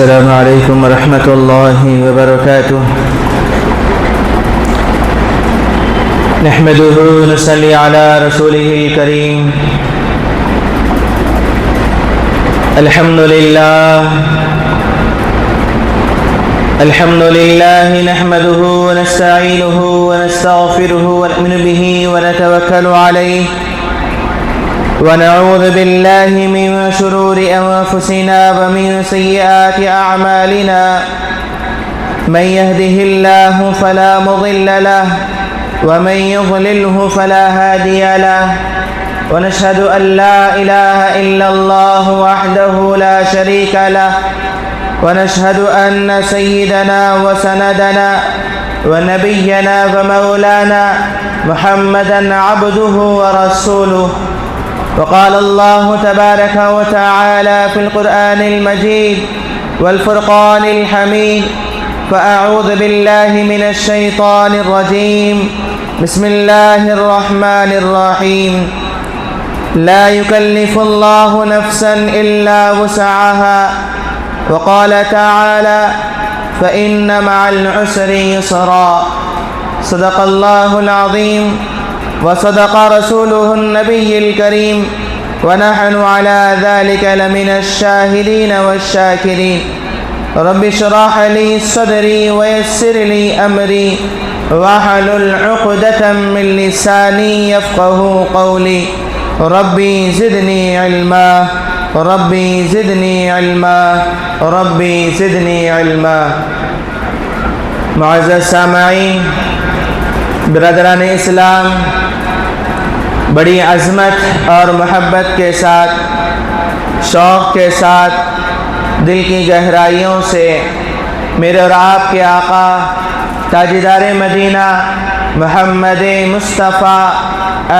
السلام علیکم ورحمۃ اللہ وبرکاتہ۔ نحمده ونصلي على رسوله الكريم۔ الحمد لله نحمده ونستعينه ونستغفره ونؤمن به ونتوكل عليه ونعوذ بالله من شرور أنفسنا ومن سيئات أعمالنا، من يهده الله فلا مضل له ومن يضلله فلا هادي له، ونشهد أن لا إله إلا الله وحده لا شريك له، ونشهد أن سيدنا وسندنا ونبينا ومولانا محمدا عبده ورسوله، وقال الله تبارك وتعالى في القرآن المجيد والفرقان الحميد: فأعوذ بالله من الشيطان الرجيم، بسم الله الرحمن الرحيم، لا يكلف الله نفسا إلا وسعها، وقال تعالى: فإن مع العسر يسرا، صدق الله العظيم وصدق رسوله النبي الكريم، ونحن على ذلك لمن الشاهدين والشاكرين۔ رب اشرح لي صدري ويسر لي أمري واحلل عقدة من لساني يفقه قولي، ربي زدني علما، ربي زدني علما، ربي زدنی علما۔ معزز سامعین، برادران اسلام، بڑی عظمت اور محبت کے ساتھ، شوق کے ساتھ، دل کی گہرائیوں سے میرے اور آپ کے آقا تاجدار مدینہ محمد مصطفیٰ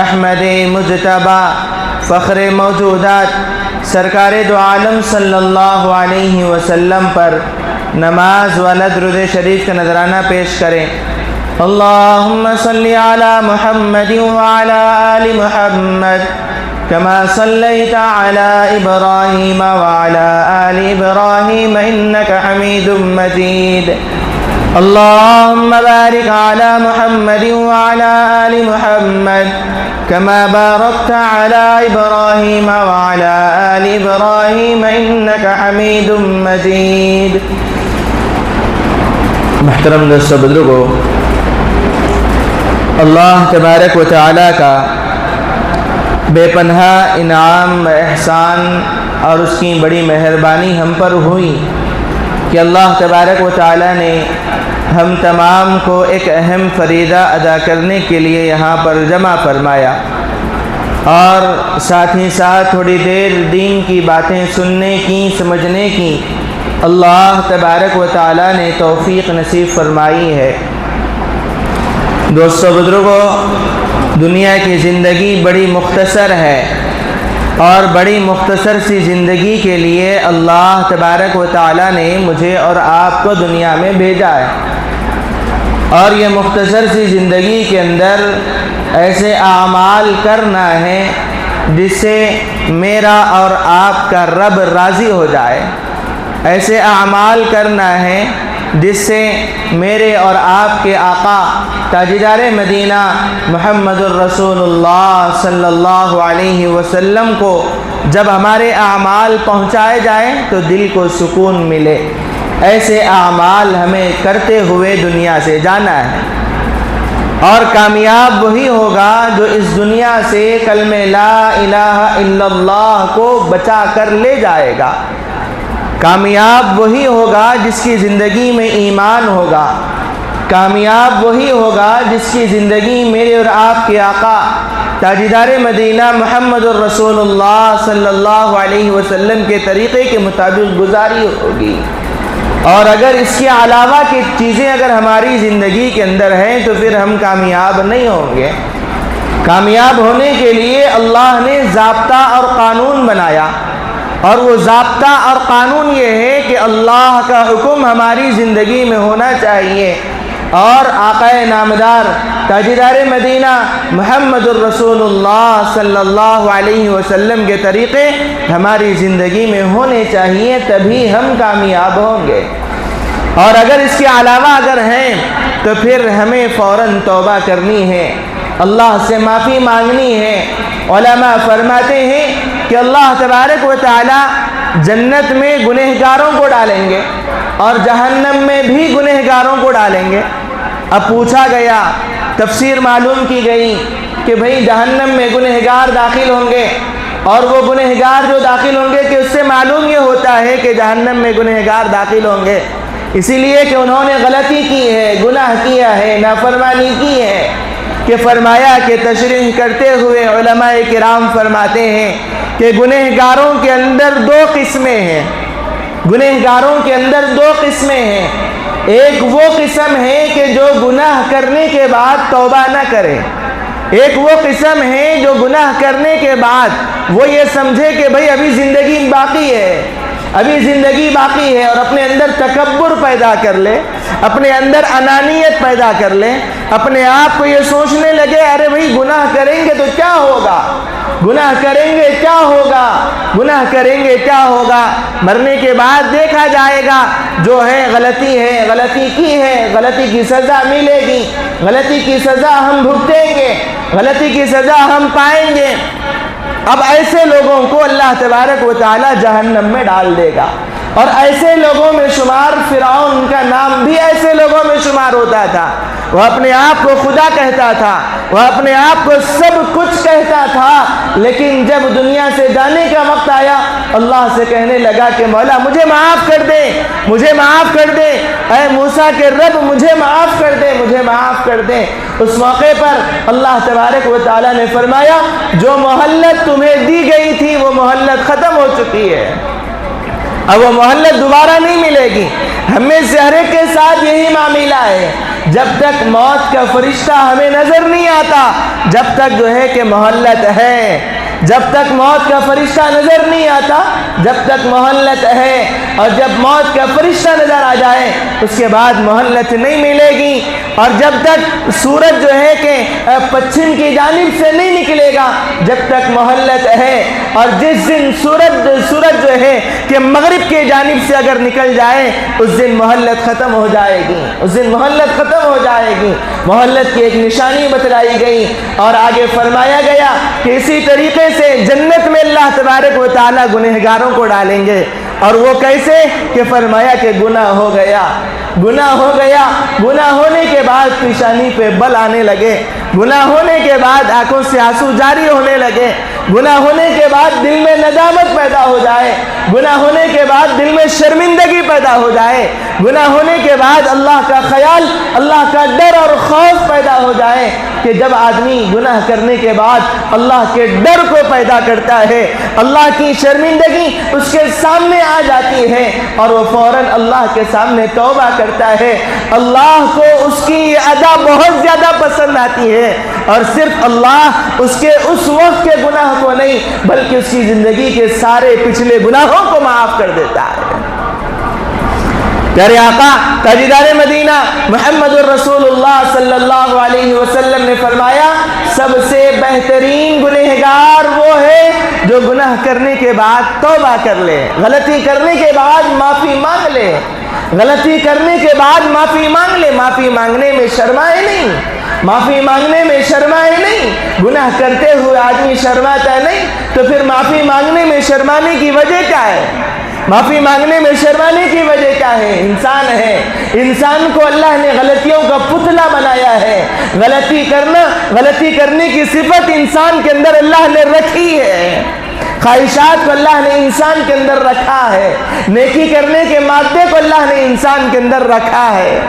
احمد مجتبیٰ فخر موجودات سرکار دو عالم صلی اللہ علیہ وسلم پر نماز و درود شریف کا نذرانہ پیش کریں۔ اللہم صلی علی محمد وعلی آل محمد کما صلیت علی ابراہیم وعلی آل ابراہیم انک حمید مجید۔ اللہم بارک علی محمد وعلی آل محمد کما بارکت علی ابراہیم وعلی آل ابراہیم انک حمید مجید۔ محترم دوستو، بزرگو، اللہ تبارک و تعالی کا بے پناہ انعام و احسان اور اس کی بڑی مہربانی ہم پر ہوئی کہ اللہ تبارک و تعالی نے ہم تمام کو ایک اہم فریضہ ادا کرنے کے لیے یہاں پر جمع فرمایا، اور ساتھ ہی ساتھ تھوڑی دیر دین کی باتیں سننے کی، سمجھنے کی اللہ تبارک و تعالی نے توفیق نصیب فرمائی ہے۔ دوستو، بزرگو، دنیا کی زندگی بڑی مختصر ہے، اور بڑی مختصر سی زندگی کے لیے اللہ تبارک و تعالی نے مجھے اور آپ کو دنیا میں بھیجا ہے، اور یہ مختصر سی زندگی کے اندر ایسے اعمال کرنا ہے جس سے میرا اور آپ کا رب راضی ہو جائے، ایسے اعمال کرنا ہے جس سے میرے اور آپ کے آقا تاجدار مدینہ محمد الرسول اللہ صلی اللہ علیہ وسلم کو جب ہمارے اعمال پہنچائے جائیں تو دل کو سکون ملے۔ ایسے اعمال ہمیں کرتے ہوئے دنیا سے جانا ہے، اور کامیاب وہی ہوگا جو اس دنیا سے کلمہ لا الہ الا اللہ کو بچا کر لے جائے گا۔ کامیاب وہی ہوگا جس کی زندگی میں ایمان ہوگا، کامیاب وہی ہوگا جس کی زندگی میرے اور آپ کے آقا تاجدار مدینہ محمد الرسول اللہ صلی اللہ علیہ وسلم کے طریقے کے مطابق گزاری ہوگی۔ اور اگر اس کے علاوہ کی چیزیں اگر ہماری زندگی کے اندر ہیں تو پھر ہم کامیاب نہیں ہوں گے۔ کامیاب ہونے کے لیے اللہ نے ضابطہ اور قانون بنایا، اور وہ ضابطہ اور قانون یہ ہے کہ اللہ کا حکم ہماری زندگی میں ہونا چاہیے، اور آقا نامدار تاجدار مدینہ محمد الرسول اللہ صلی اللہ علیہ وسلم کے طریقے ہماری زندگی میں ہونے چاہیے، تبھی ہم کامیاب ہوں گے۔ اور اگر اس کے علاوہ اگر ہیں تو پھر ہمیں فوراً توبہ کرنی ہے، اللہ سے معافی مانگنی ہے۔ علماء فرماتے ہیں کہ اللہ تبارک و تعالی جنت میں گنہگاروں کو ڈالیں گے اور جہنم میں بھی گنہگاروں کو ڈالیں گے۔ اب پوچھا گیا، تفسیر معلوم کی گئی کہ بھئی جہنم میں گنہگار داخل ہوں گے، اور وہ گنہگار جو داخل ہوں گے کہ اس سے معلوم یہ ہوتا ہے کہ جہنم میں گنہگار داخل ہوں گے اسی لیے کہ انہوں نے غلطی کی ہے، گناہ کیا ہے، نافرمانی کی ہے۔ کہ فرمایا کہ تشریح کرتے ہوئے علماء کرام فرماتے ہیں کہ گنہگاروں کے اندر دو قسمیں ہیں، گنہگاروں کے اندر دو قسمیں ہیں۔ ایک وہ قسم ہے کہ جو گناہ کرنے کے بعد توبہ نہ کرے، ایک وہ قسم ہے جو گناہ کرنے کے بعد وہ یہ سمجھے کہ بھئی ابھی زندگی باقی ہے، ابھی زندگی باقی ہے، اور اپنے اندر تکبر پیدا کر لے، اپنے اندر انانیت پیدا کر لے، اپنے آپ کو یہ سوچنے لگے ارے بھئی گناہ کریں گے تو کیا ہوگا، گناہ کریں گے کیا ہوگا، گناہ کریں گے کیا ہوگا، مرنے کے بعد دیکھا جائے گا، جو ہے غلطی کی ہے، غلطی کی سزا ملے گی، غلطی کی سزا ہم بھگتیں گے، غلطی کی سزا ہم پائیں گے۔ اب ایسے لوگوں کو اللہ تبارک و تعالی جہنم میں ڈال دے گا، اور ایسے لوگوں میں شمار فرعون کا نام بھی ایسے لوگوں میں شمار ہوتا تھا۔ وہ اپنے آپ کو خدا کہتا تھا، وہ اپنے آپ کو سب کچھ کہتا تھا، لیکن جب دنیا سے جانے کا وقت آیا اللہ سے کہنے لگا کہ مولا مجھے معاف کر دے، مجھے معاف کر دے، اے موسیٰ کے رب مجھے معاف کر دے، مجھے معاف کر دے۔ اس موقع پر اللہ تبارک و تعالیٰ نے فرمایا جو مہلت تمہیں دی گئی تھی وہ مہلت ختم ہو چکی ہے، اب وہ مہلت دوبارہ نہیں ملے گی۔ ہمیں سے ہر ایک کے ساتھ یہی معاملہ ہے، جب تک موت کا فرشتہ ہمیں نظر نہیں آتا جب تک جو ہے کہ مہلت ہے، جب تک موت کا فرشتہ نظر نہیں آتا جب تک مہلت ہے، اور جب موت کا فرشتہ نظر آ جائے اس کے بعد مہلت نہیں ملے گی۔ اور جب تک سورج جو ہے کہ پچھم کی جانب سے نہیں نکلے گا جب تک مہلت ہے، اور جس دن سورج جو ہے کہ مغرب کی جانب سے اگر نکل جائے اس دن مہلت ختم ہو جائے گی، اس دن مہلت ختم ہو جائے گی۔ مہلت کی ایک نشانی بتلائی گئی، اور آگے فرمایا گیا کہ اسی طریقے سے جنت میں اللہ تبارک و تعالیٰ گنہگاروں کو ڈالیں گے، اور وہ کیسے کہ فرمایا کہ گناہ ہو گیا، گناہ ہو گیا، گناہ ہونے کے بعد پیشانی پہ بل آنے لگے، گناہ ہونے کے بعد آنکھوں سے آنسو جاری ہونے لگے، گناہ ہونے کے بعد دل میں ندامت پیدا ہو جائے، گناہ ہونے کے بعد دل میں شرمندگی پیدا ہو جائے، گناہ ہونے کے بعد اللہ کا خیال، اللہ کا ڈر اور خوف پیدا ہو جائے کہ جب آدمی گناہ کرنے کے بعد اللہ کے ڈر کو پیدا کرتا ہے، اللہ کی شرمندگی اس کے سامنے آ جاتی ہے اور وہ فوراً اللہ کے سامنے توبہ کرتا ہے، اللہ کو اس کی یہ ادا بہت زیادہ پسند آتی ہے، اور صرف اللہ اس کے اس وقت کے گناہ کو نہیں بلکہ اس کی زندگی کے سارے پچھلے گناہوں کو معاف کر دیتا ہے۔ پیارے آقا تاجدار مدینہ محمد الرسول اللہ صلی اللہ علیہ وسلم نے فرمایا سب سے بہترین گنہگار وہ ہے جو گناہ کرنے کے بعد توبہ کر لے، غلطی کرنے کے بعد معافی مانگ لے، غلطی کرنے کے بعد معافی مانگ لے، معافی مانگنے میں شرمائے نہیں، معافی مانگنے میں شرمائے نہیں، گناہ کرتے ہوئے آدمی شرماتا نہیں تو پھر معافی مانگنے میں شرمانے کی وجہ کیا ہے؟ معافی مانگنے میں شرمانے کی وجہ کیا ہے؟ انسان ہے، انسان کو اللہ نے غلطیوں کا پتلا بنایا ہے، غلطی کرنے کی صفت انسان کے اندر اللہ نے رکھی ہے، خواہشات کو اللہ نے انسان کے اندر رکھا ہے، نیکی کرنے کے مادے کو اللہ نے انسان کے اندر رکھا ہے،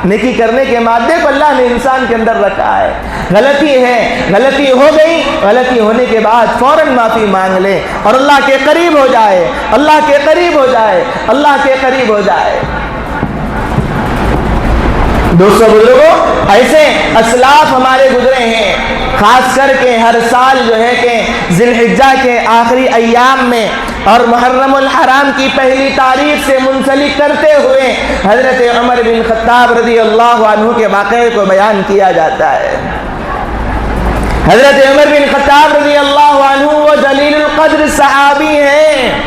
نیکی کرنے کے مادے کو اللہ نے انسان کے اندر رکھا ہے۔ غلطی ہے، غلطی ہو گئی، غلطی ہونے کے بعد فوراً معافی مانگ لے اور اللہ کے قریب ہو جائے، اللہ کے قریب ہو جائے، اللہ کے قریب ہو جائے۔ دوستو بزرگوں، ایسے اسلاف ہمارے گزرے ہیں، خاص کر کے ہر سال جو ہے کہ ذی الحجہ کے آخری ایام میں اور محرم الحرام کی پہلی تاریخ سے منسلک کرتے ہوئے حضرت عمر بن خطاب رضی اللہ عنہ کے واقعے کو بیان کیا جاتا ہے۔ حضرت عمر بن خطاب رضی اللہ عنہ وہ جلیل القدر صحابی ہیں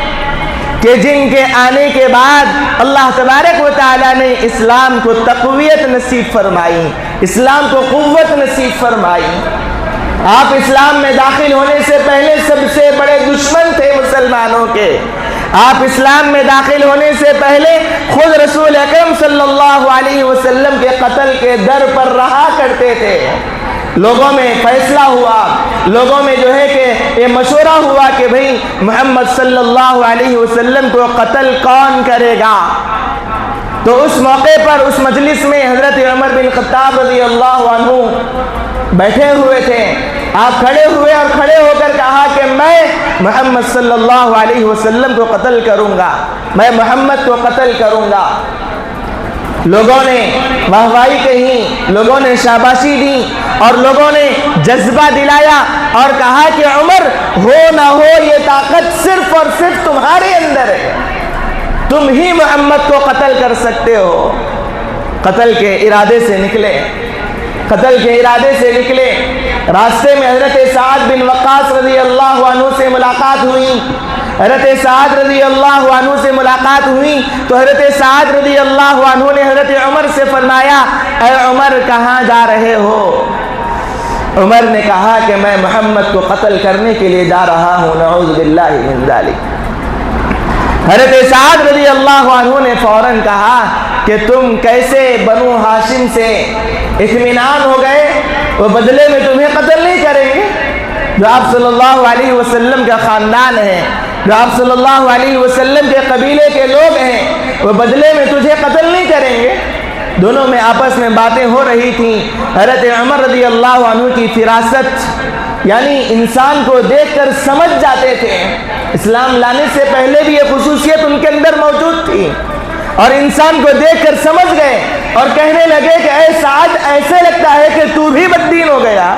کہ جن کے آنے کے بعد اللہ تبارک و تعالیٰ نے اسلام کو تقویت نصیب فرمائی، اسلام کو قوت نصیب فرمائی۔ آپ اسلام میں داخل ہونے سے پہلے سب سے بڑے دشمن تھے مسلمانوں کے۔ آپ اسلام میں داخل ہونے سے پہلے خود رسول اکرم صلی اللہ علیہ وسلم کے قتل کے در پر رہا کرتے تھے۔ لوگوں میں فیصلہ ہوا، لوگوں میں جو ہے کہ یہ مشورہ ہوا کہ بھئی محمد صلی اللہ علیہ وسلم کو قتل کون کرے گا؟ تو اس موقع پر اس مجلس میں حضرت عمر بن خطاب رضی اللہ عنہ بیٹھے ہوئے تھے۔ آپ کھڑے ہوئے اور کھڑے ہو کر کہا کہ میں محمد صلی اللہ علیہ وسلم کو قتل کروں گا، میں محمد کو قتل کروں گا۔ لوگوں نے واہوائی کہی، لوگوں نے شاباشی دی اور لوگوں نے جذبہ دلایا اور کہا کہ عمر، ہو نہ ہو یہ طاقت صرف اور صرف تمہارے اندر ہے، تم ہی محمد کو قتل کر سکتے ہو۔ قتل کے ارادے سے نکلے، قتل کے ارادے سے نکلے۔ راستے میں حضرت سعد بن وقاص رضی اللہ عنہ سے ملاقات ہوئی۔ حضرت سعد رضی اللہ عنہ سے ملاقات ہوئی تو حضرت سعد رضی اللہ عنہ نے حضرت عمر سے فرمایا، اے عمر کہاں جا رہے ہو؟ عمر نے کہا کہ میں محمد کو قتل کرنے کے لیے جا رہا ہوں، نعوذ باللہ من ذالک۔ حضرت سعد رضی اللہ عنہ نے فوراً کہا کہ تم کیسے بنو ہاشم سے اطمینان ہو گئے؟ وہ بدلے میں تمہیں قتل نہیں کریں گے؟ جو آپ صلی اللہ علیہ وسلم کا خاندان ہے، جو آپ صلی اللہ علیہ وسلم کے قبیلے کے لوگ ہیں، وہ بدلے میں تجھے قتل نہیں کریں گے؟ دونوں میں آپس میں باتیں ہو رہی تھیں۔ حضرت عمر رضی اللہ عنہ کی فراست، یعنی انسان کو دیکھ کر سمجھ جاتے تھے۔ اسلام لانے سے پہلے بھی یہ خصوصیت ان کے اندر موجود تھی اور انسان کو دیکھ کر سمجھ گئے اور کہنے لگے کہ اے سعد، ایسے لگتا ہے کہ تو بھی بددین ہو گیا،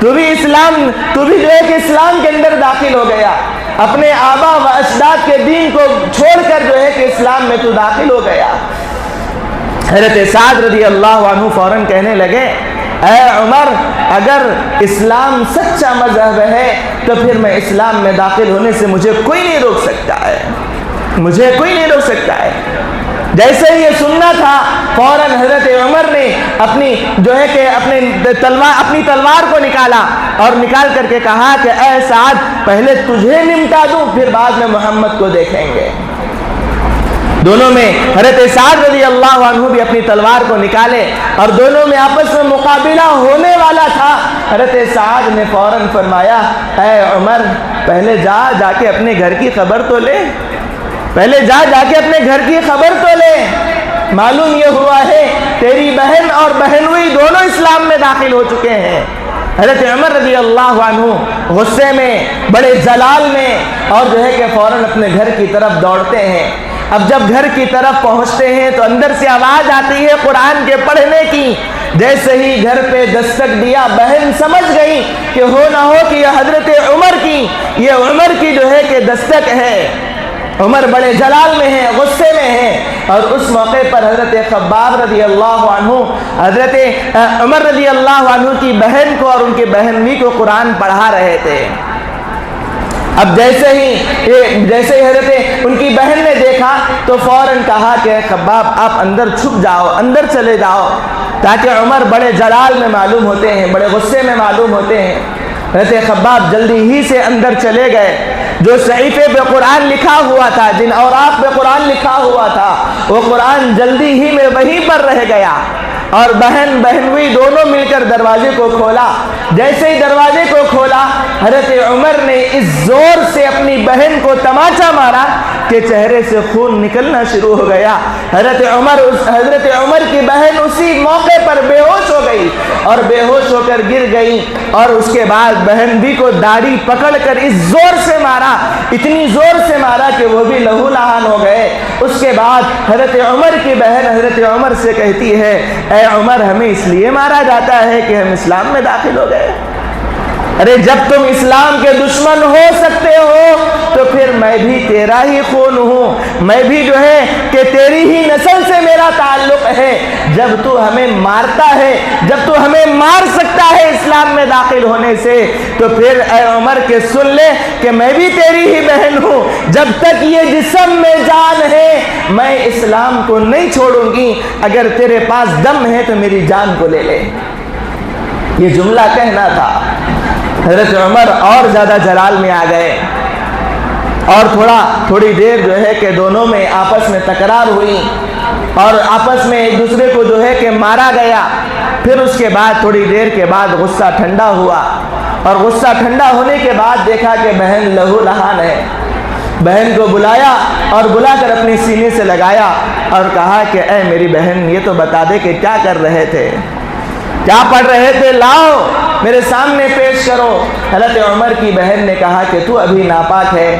تو بھی جو ہے کہ اسلام کے اندر داخل ہو گیا، اپنے آبا و اجداد کے دین کو چھوڑ کر جو ہے کہ اسلام میں تو داخل ہو گیا۔ حضرت سعد رضی اللہ عنہ فوراً کہنے لگے، اے عمر، اگر اسلام سچا مذہب ہے تو پھر میں اسلام میں داخل ہونے سے مجھے کوئی نہیں روک سکتا ہے، مجھے کوئی نہیں روک سکتا ہے۔ جیسے ہی یہ سننا تھا فوراً حضرت عمر نے اپنی تلوار کو نکالا اور نکال کر کے کہا کہ اے سعد، پہلے تجھے نمٹا دوں پھر بعد میں محمد کو دیکھیں گے۔ دونوں میں حضرت سعد رضی اللہ عنہ بھی اپنی تلوار کو نکالے اور دونوں میں آپس میں مقابلہ ہونے والا تھا۔ حضرت سعد نے فوراً فرمایا، اے عمر، پہلے جا کے اپنے گھر کی خبر تو لے، پہلے جا کے اپنے گھر کی خبر تو لے۔ معلوم یہ ہوا ہے تیری بہن اور بہنوئی دونوں اسلام میں داخل ہو چکے ہیں۔ حضرت عمر رضی اللہ عنہ غصے میں، بڑے جلال میں، اور جو ہے کہ فوراً اپنے گھر کی طرف دوڑتے ہیں۔ اب جب گھر کی طرف پہنچتے ہیں تو اندر سے آواز آتی ہے قرآن کے پڑھنے کی۔ جیسے ہی گھر پہ دستک دیا، بہن سمجھ گئی کہ ہو نہ ہو کہ یہ حضرت عمر کی جو ہے کہ دستک ہے۔ عمر بڑے جلال میں ہیں، غصے میں ہیں، اور اس موقع پر حضرت خباب رضی اللہ عنہ حضرت عمر رضی اللہ عنہ کی بہن کو اور ان کی بہنوئی کو قرآن پڑھا رہے تھے۔ اب جیسے ہی حضرت ان کی بہن نے دیکھا تو فوراً کہا کہ خباب آپ اندر چھپ جاؤ، اندر چلے جاؤ، تاکہ عمر بڑے جلال میں معلوم ہوتے ہیں، بڑے غصے میں معلوم ہوتے ہیں۔ حضرت خباب جلدی ہی سے اندر چلے گئے۔ جو صحیفے پہ قرآن لکھا ہوا تھا، جن اوراق پہ قرآن لکھا ہوا تھا، وہ قرآن جلدی ہی میں وہیں پر رہ گیا، اور بہنوئی دونوں مل کر دروازے کو کھولا۔ جیسے ہی دروازے کو کھولا، حضرت عمر نے اس زور سے اپنی بہن کو تماچا مارا کے چہرے سے خون نکلنا شروع ہو گیا۔ حضرت عمر کی بہن اسی موقع پر بے ہوش ہو گئی اور بے ہوش ہو کر گر گئی، اور اس کے بعد بہن بھی کو داڑھی پکڑ کر اس زور سے مارا، اتنی زور سے مارا کہ وہ بھی لہو لہان ہو گئے۔ اس کے بعد حضرت عمر کی بہن حضرت عمر سے کہتی ہے، اے عمر، ہمیں اس لیے مارا جاتا ہے کہ ہم اسلام میں داخل ہو گئے؟ ارے جب تم اسلام کے دشمن ہو سکتے ہو تو پھر میں بھی تیرا ہی خون ہوں، میں بھی جو ہے کہ تیری ہی نسل سے میرا تعلق ہے۔ جب تو ہمیں مارتا ہے، جب تو ہمیں مار سکتا ہے اسلام میں داخل ہونے سے، تو پھر اے عمر کے سن لے کہ میں بھی تیری ہی بہن ہوں۔ جب تک یہ جسم میں جان ہے میں اسلام کو نہیں چھوڑوں گی، اگر تیرے پاس دم ہے تو میری جان کو لے لے۔ یہ جملہ کہنا تھا۔ حضرت عمر اور زیادہ جلال میں آ گئے، اور تھوڑی دیر جو ہے کہ دونوں میں آپس میں تکرار ہوئی، اور آپس میں ایک دوسرے کو جو ہے کہ مارا گیا۔ پھر اس کے بعد تھوڑی دیر کے بعد غصہ ٹھنڈا ہوا، اور غصہ ٹھنڈا ہونے کے بعد دیکھا کہ بہن لہو لہان ہے۔ بہن کو بلایا اور بلا کر اپنی سینے سے لگایا اور کہا کہ اے میری بہن، یہ تو بتا دے کہ کیا کر رہے تھے، کیا پڑھ رہے تھے، لاؤ میرے سامنے پیش کرو۔ حضرت عمر کی بہن نے کہا کہ تو ابھی ناپاک ہے،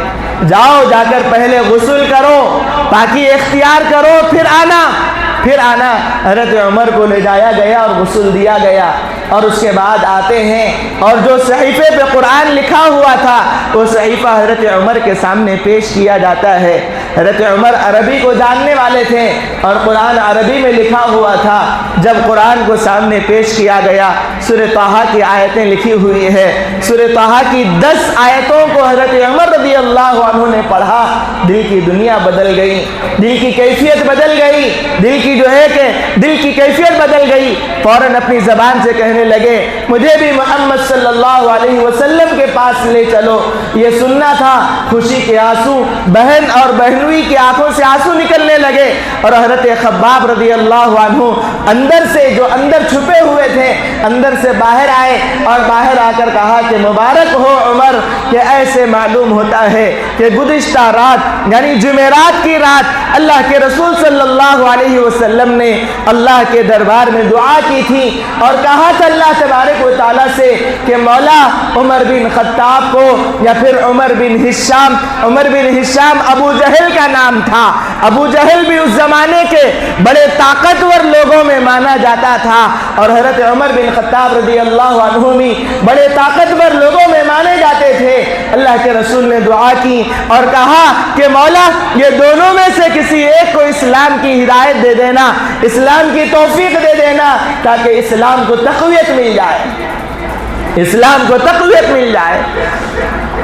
جاؤ جا کر پہلے غسل کرو، پاکی اختیار کرو، پھر آنا۔ حضرت عمر کو لے جایا گیا اور غسل دیا گیا، اور اس کے بعد آتے ہیں اور جو صحیفے پہ قرآن لکھا ہوا تھا وہ صحیفہ حضرت عمر کے سامنے پیش کیا جاتا ہے۔ حضرت عمر عربی کو جاننے والے تھے اور قرآن عربی میں لکھا ہوا تھا۔ جب قرآن کو سامنے پیش کیا گیا، سورہ طٰہٰ کی آیتیں لکھی ہوئی ہے، سورہ طٰہٰ کی 10 آیتوں کو حضرت عمر رضی اللہ عنہ نے پڑھا، دل کی دنیا بدل گئی، دل کی کیفیت بدل گئی، دل کی کیفیت بدل گئی۔ فوراً اپنی زبان سے کہنے لگے، مجھے بھی محمد صلی اللہ علیہ وسلم کے پاس لے چلو، یہ سننا تھا۔ خوشی کے آنسو، بہن اور بہنوئی کی آنکھوں سے آنسو نکلنے لگے، اور حضرت خباب رضی اللہ عنہ اندر چھپے ہوئے تھے، اندر سے باہر آئے اور باہر آ کر کہا کہ مبارک ہو عمر، کہ ایسے معلوم ہوتا ہے کہ گزشتہ رات یعنی جمعرات کی رات اللہ کے رسول صلی اللہ علیہ وسلم نے اللہ کے دربار میں دعا کی تھی اور کہا تھا اللہ تبارک و تعالیٰ سے کہ مولا عمر بن خطاب کو، یا پھر عمر بن ہشام ابو جہل کا نام تھا، ابو جہل بھی اس زمانے کے بڑے طاقتور لوگوں میں مانا جاتا تھا، اور حضرت عمر بن خطاب رضی اللہ عنہ بھی بڑے طاقتور لوگوں میں مانے جاتے تھے۔ اللہ کے رسول نے دعا کی اور کہا کہ مولا یہ دونوں میں سے کسی ایک کو اسلام کی ہدایت دے دینا، اسلام کی توفیق دے دینا، تاکہ اسلام کو تقویت مل جائے، اسلام کو تقویت مل جائے۔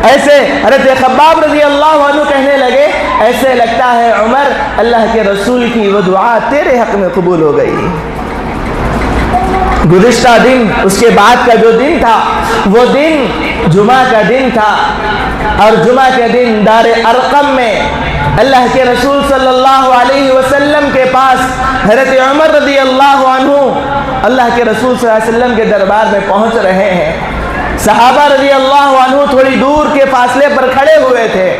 ایسے حضرت خباب رضی اللہ عنہ کہنے لگے، ایسے لگتا ہے عمر اللہ کے رسول کی وہ دعا تیرے حق میں قبول ہو گئی۔ گزشتہ دن، اس کے بعد کا جو دن تھا وہ دن جمعہ کا دن تھا، اور جمعہ کے دن دار ارقم میں اللہ کے رسول صلی اللہ علیہ وسلم کے پاس حضرت عمر رضی اللہ عنہ اللہ کے رسول صلی اللہ علیہ وسلم کے دربار میں پہنچ رہے ہیں۔ صحابہ رضی اللہ عنہ تھوڑی دور کے فاصلے پر کھڑے ہوئے تھے،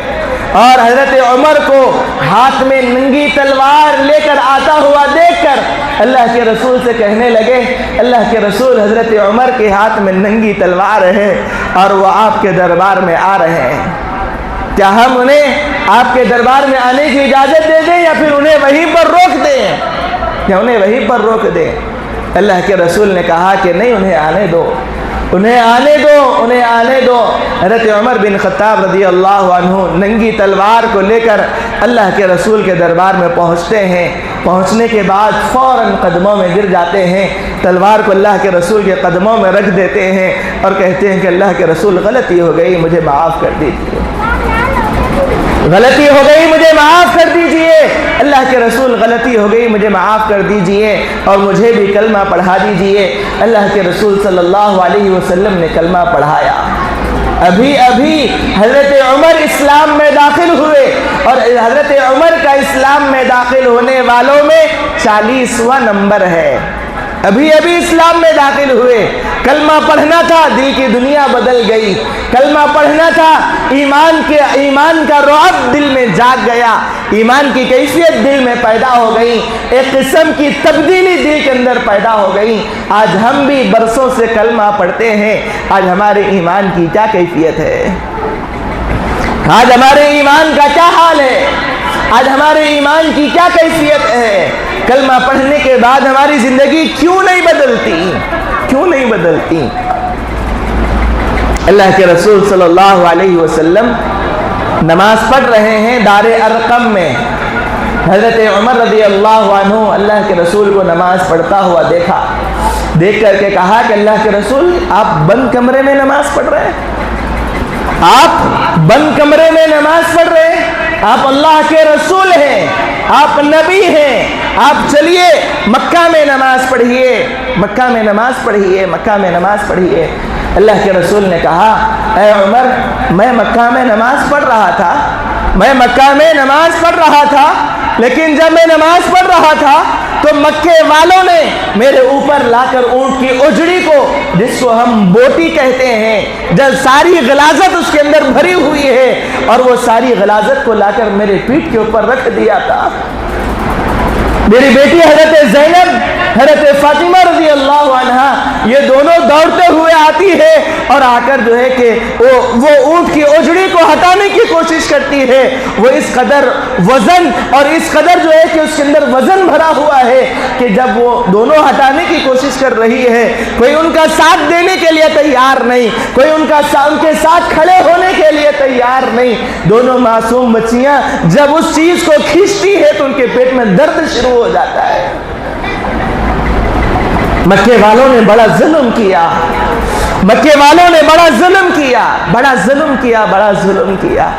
اور حضرت عمر کو ہاتھ میں ننگی تلوار لے کر آتا ہوا دیکھ کر اللہ کے رسول سے کہنے لگے، اللہ کے رسول حضرت عمر کے ہاتھ میں ننگی تلوار ہے اور وہ آپ کے دربار میں آ رہے ہیں، کیا ہم انہیں آپ کے دربار میں آنے کی اجازت دے دیں یا پھر انہیں وہیں پر روک دیں، یا انہیں وہیں پر روک دیں؟ اللہ کے رسول نے کہا کہ نہیں، انہیں آنے دو، انہیں آنے دو، انہیں آنے دو۔ حضرت عمر بن خطاب رضی اللہ عنہ ننگی تلوار کو لے کر اللہ کے رسول کے دربار میں پہنچتے ہیں۔ پہنچنے کے بعد فوراً قدموں میں گر جاتے ہیں، تلوار کو اللہ کے رسول کے قدموں میں رکھ دیتے ہیں اور کہتے ہیں کہ اللہ کے رسول غلطی ہو گئی، مجھے معاف کر دیجیے، غلطی ہو گئی، مجھے معاف کر دیجئے۔ اللہ کے رسول غلطی ہو گئی، مجھے معاف کر دیجئے اور مجھے بھی کلمہ پڑھا دیجئے۔ اللہ کے رسول صلی اللہ علیہ وسلم نے کلمہ پڑھایا۔ ابھی حضرت عمر اسلام میں داخل ہوئے، اور حضرت عمر کا اسلام میں داخل ہونے والوں میں 40واں نمبر ہے۔ ابھی ابھی اسلام میں داخل ہوئے، کلمہ پڑھنا تھا، دل کی دنیا بدل گئی، کلمہ پڑھنا تھا، ایمان کا رعب دل میں جاگ گیا، ایمان کی کیفیت دل میں پیدا ہو گئی، ایک قسم کی تبدیلی دل کے اندر پیدا ہو گئی۔ آج ہم بھی برسوں سے کلمہ پڑھتے ہیں، آج ہمارے ایمان کی کیا کیفیت ہے؟ آج ہمارے ایمان کا کیا حال ہے؟ آج ہمارے ایمان کی کیا کیفیت ہے؟ کلمہ پڑھنے کے بعد ہماری زندگی کیوں نہیں بدلتی؟ کیوں نہیں بدلتی؟ اللہ کے رسول صلی اللہ علیہ وسلم نماز پڑھ رہے ہیں دار ارقم میں، حضرت عمر رضی اللہ عنہ اللہ کے رسول کو نماز پڑھتا ہوا دیکھا، دیکھ کر کے کہا کہ اللہ کے رسول آپ بند کمرے میں نماز پڑھ رہے ہیں، آپ بند کمرے میں نماز پڑھ رہے ہیں، آپ اللہ کے رسول ہیں، آپ نبی ہیں، آپ چلیے مکہ میں نماز پڑھیے، مکہ میں نماز پڑھیے، مکہ میں نماز پڑھیے۔ اللہ کے رسول نے کہا اے عمر، میں مکہ میں نماز پڑھ رہا تھا، میں مکہ میں نماز پڑھ رہا تھا، لیکن جب میں نماز پڑھ رہا تھا تو مکے والوں نے میرے اوپر لا کر اونٹ کی اجڑی کو، جس کو ہم بوٹی کہتے ہیں، جب ساری غلاظت اس کے اندر بھری ہوئی ہے، اور وہ ساری غلاظت کو لا کر میرے پیٹھ کے اوپر رکھ دیا تھا۔ میری بیٹی حضرت زینب، حضرت فاطمہ رضی اللہ عنہا، یہ دونوں دوڑتے ہوئے آتی ہے اور آ کر جو ہے کہ وہ اونٹ کی اجڑی کو ہٹانے کی کوشش کرتی ہے، وہ اس قدر وزن اور اس قدر جو ہے کہ اس کے اندر وزن بھرا ہوا ہے کہ جب وہ دونوں ہٹانے کی کوشش کر رہی ہے، کوئی ان کا ساتھ دینے کے لیے تیار نہیں، کوئی ان کے ساتھ کھڑے ہونے کے لیے تیار نہیں۔ دونوں معصوم بچیاں جب اس چیز کو کھینچتی ہے تو ان کے پیٹ میں درد شروع ہو جاتا ہے۔ مکے والوں نے بڑا ظلم کیا، مکے والوں نے بڑا ظلم کیا، بڑا ظلم کیا، بڑا ظلم کیا۔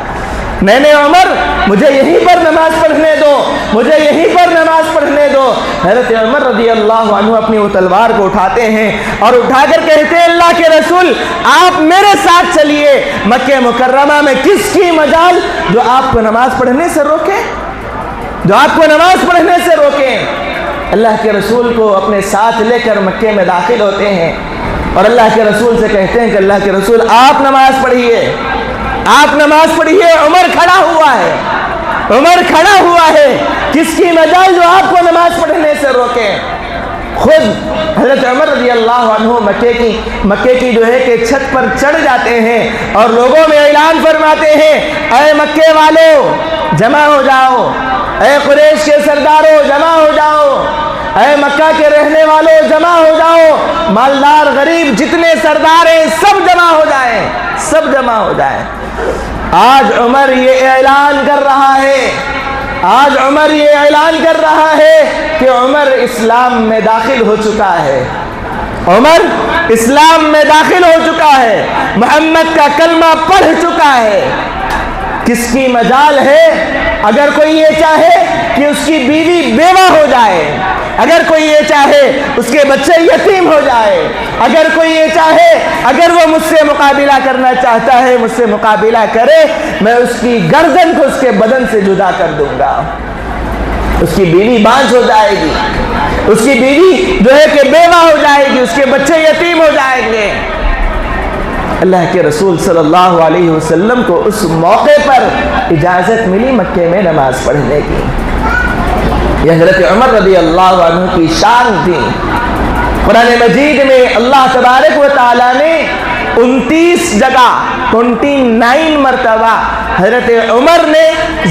میں نے عمر مجھے یہیں پر نماز پڑھنے دو، مجھے یہیں پر نماز پڑھنے دو۔ حضرت عمر رضی اللہ عنہ اپنی وہ تلوار کو اٹھاتے ہیں اور اٹھا کر کہتے ہیں اللہ کے رسول آپ میرے ساتھ چلیے، مکہ مکرمہ میں کس کی مجال جو آپ کو نماز پڑھنے سے روکے، جو آپ کو نماز پڑھنے سے روکیں۔ اللہ کے رسول کو اپنے ساتھ لے کر مکے میں داخل ہوتے ہیں اور اللہ کے رسول سے کہتے ہیں کہ اللہ کے رسول آپ نماز پڑھیے، آپ نماز پڑھیے۔ عمر کھڑا ہوا ہے، عمر کھڑا ہوا ہے، کس کی مجال جو آپ کو نماز پڑھنے سے روکے؟ خود حضرت عمر رضی اللہ عنہ مکے کی جو ہے کہ چھت پر چڑھ جاتے ہیں اور لوگوں میں اعلان فرماتے ہیں اے مکے والو جمع ہو جاؤ، اے قریش کے سرداروں جمع ہو جاؤ، اے مکہ کے رہنے والوں جمع ہو جاؤ، مالدار غریب جتنے سردار ہیں سب جمع ہو جائیں، سب جمع ہو جائیں۔ آج عمر یہ اعلان کر رہا ہے، آج عمر یہ اعلان کر رہا ہے کہ عمر اسلام میں داخل ہو چکا ہے، عمر اسلام میں داخل ہو چکا ہے، محمد کا کلمہ پڑھ چکا ہے۔ کس کی مجال ہے؟ اگر کوئی یہ چاہے کہ اس کی بیوی بیوہ ہو جائے، اگر کوئی یہ چاہے اس کے بچے یتیم ہو جائے، اگر کوئی یہ چاہے، اگر وہ مجھ سے مقابلہ کرنا چاہتا ہے مجھ سے مقابلہ کرے، میں اس کی گردن کو اس کے بدن سے جدا کر دوں گا۔ اس کی بیوی بانجھ ہو جائے گی، اس کی بیوی جو ہے کہ بیوہ ہو جائے گی، اس کے بچے یتیم ہو جائیں گے۔ اللہ کے رسول صلی اللہ علیہ وسلم کو اس موقع پر اجازت ملی مکے میں نماز پڑھنے کی۔ یہ حضرت عمر رضی اللہ عنہ کی شان تھی۔ قرآن مجید میں اللہ تبارک و تعالیٰ نے 29 جگہ 29 مرتبہ حضرت عمر نے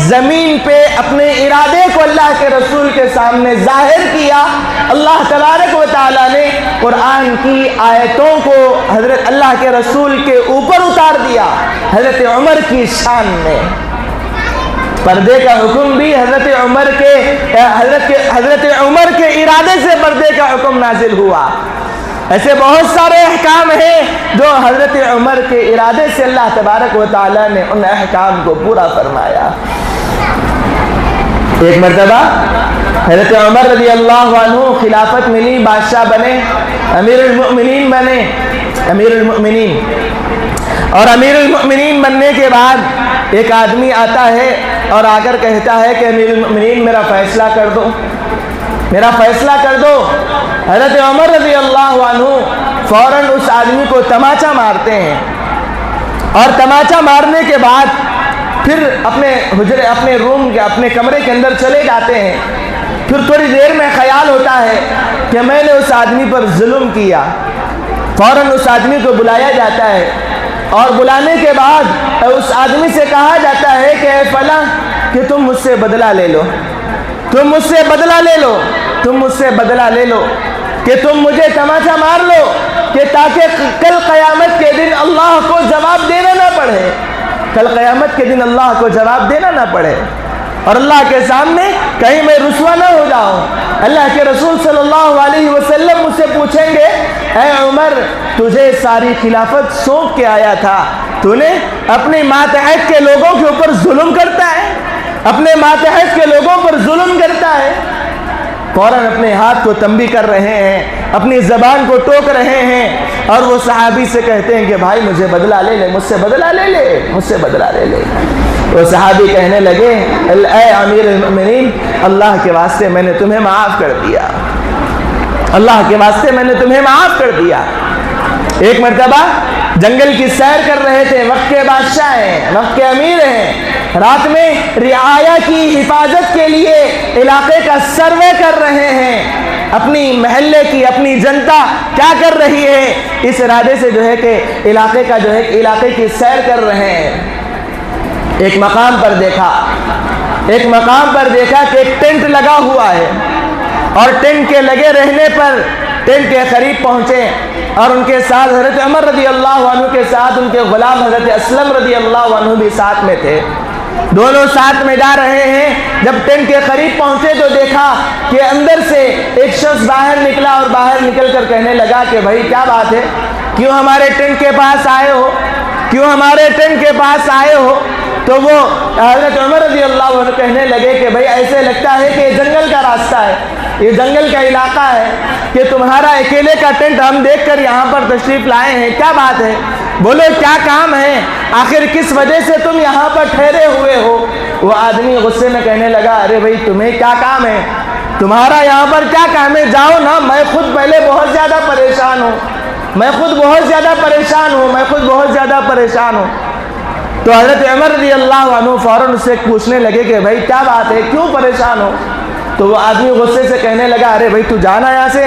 زمین پہ اپنے ارادے کو اللہ کے رسول کے سامنے ظاہر کیا۔ اللہ تبارک و تعالیٰ نے قرآن کی آیتوں کو حضرت اللہ کے رسول کے اوپر اتار دیا حضرت عمر کی شان میں۔ پردے کا حکم بھی حضرت عمر کے ارادے سے پردے کا حکم نازل ہوا۔ ایسے بہت سارے احکام ہیں جو حضرت عمر کے ارادے سے اللہ تبارک و تعالیٰ نے ان احکام کو پورا فرمایا۔ ایک مرتبہ حضرت عمر رضی اللہ عنہ خلافت ملی، بادشاہ بنے، امیر المؤمنین بنے، امیر المؤمنین۔ اور امیر المؤمنین بننے کے بعد ایک آدمی آتا ہے اور آ کر کہتا ہے کہ امیر المؤمنین میرا فیصلہ کر دو، میرا فیصلہ کر دو۔ حضرت عمر رضی اللہ عنہ فوراً اس آدمی کو تماچا مارتے ہیں، اور تماچا مارنے کے بعد پھر اپنے روم کے اپنے کمرے کے اندر چلے جاتے ہیں۔ پھر تھوڑی دیر میں خیال ہوتا ہے کہ میں نے اس آدمی پر ظلم کیا۔ فوراً اس آدمی کو بلایا جاتا ہے، اور بلانے کے بعد اس آدمی سے کہا جاتا ہے کہ اے فلاں کہ تم مجھ سے بدلہ لے لو، تم مجھ سے بدلہ لے لو، تم مجھ سے بدلہ لے لو، کہ تم مجھے تماچا مار لو، کہ تاکہ کل قیامت کے دن اللہ کو جواب دینا نہ پڑے، کل قیامت کے دن اللہ کو جواب دینا نہ پڑے، اور اللہ کے سامنے کہیں میں رسوا نہ ہو جاؤں۔ اللہ کے رسول صلی اللہ علیہ وسلم مجھ سے پوچھیں گے اے عمر تجھے ساری خلافت سونپ کے آیا تھا، تو نے اپنے ماتحت کے لوگوں کے اوپر ظلم کرتا ہے، اپنے ماتحت کے لوگوں پر ظلم کرتا ہے۔ فوراً اپنے ہاتھ کو تنبیہ کر رہے ہیں، اپنی زبان کو ٹوک رہے ہیں، اور وہ صحابی سے کہتے ہیں کہ بھائی مجھے بدلہ لے لے، مجھ سے بدلہ لے لے، مجھ سے بدلہ لے لے۔ وہ صحابی کہنے لگے اے امیر المؤمنین اللہ کے واسطے میں نے تمہیں معاف کر دیا، اللہ کے واسطے میں نے تمہیں معاف کر دیا۔ ایک مرتبہ جنگل کی سیر کر رہے تھے، وقت کے بادشاہ ہیں، وقت کے امیر ہیں، رات میں رعایا کی حفاظت کے لیے علاقے کا سروے کر رہے ہیں، اپنی محلے کی اپنی جنتا کیا کر رہی ہے اس ارادے سے جو ہے کہ علاقے کی سیر کر رہے ہیں۔ ایک مقام پر دیکھا کہ ایک ٹینٹ لگا ہوا ہے، اور ٹینٹ کے لگے رہنے پر ٹینٹ کے قریب پہنچے، اور ان کے ساتھ حضرت عمر رضی اللہ عنہ کے ساتھ ان کے غلام حضرت اسلم رضی اللہ عنہ بھی ساتھ میں تھے، دونوں ساتھ میں جا رہے ہیں۔ جب ٹینٹ کے قریب پہنچے تو دیکھا کہ اندر سے ایک شخص باہر نکلا، اور باہر نکل کر کہنے لگا کہ بھائی کیا بات ہے، کیوں ہمارے ٹینٹ کے پاس آئے ہو، کیوں ہمارے ٹینٹ کے پاس آئے ہو؟ تو وہ حضرت عمر رضی اللہ عنہ کہنے لگے کہ بھائی ایسے لگتا ہے کہ یہ جنگل کا راستہ ہے، یہ جنگل کا علاقہ ہے، کہ تمہارا اکیلے کا ٹینٹ ہم دیکھ کر یہاں پر تشریف لائے ہیں، کیا بات ہے، بولو کیا کام ہے، آخر کس وجہ سے تم یہاں پر ٹھہرے ہوئے ہو؟ وہ آدمی غصے میں کہنے لگا ارے بھائی تمہیں کیا کام ہے، تمہارا یہاں پر کیا کام ہے، جاؤ نا، میں خود پہلے بہت زیادہ پریشان ہوں، میں خود بہت زیادہ پریشان ہوں۔ تو حضرت عمر رضی اللہ عنہ فوراً اس سے پوچھنے لگے کہ بھائی کیا بات ہے، کیوں پریشان ہو؟ تو وہ آدمی غصے سے کہنے لگا ارے بھائی تو جانا یہاں سے،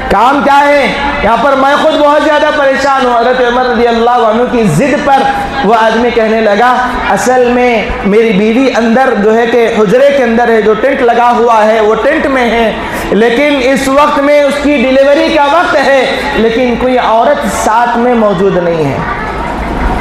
کام کیا ہے یہاں پر، میں خود بہت زیادہ پریشان ہوں۔ حضرت عمر رضی اللہ عنہ کی ضد پر وہ آدمی کہنے لگا اصل میں میری بیوی اندر جو ہے کہ حجرے کے اندر ہے، جو ٹینٹ لگا ہوا ہے وہ ٹینٹ میں ہے، لیکن اس وقت میں اس کی ڈیلیوری کا وقت ہے، لیکن کوئی عورت ساتھ میں موجود نہیں ہے،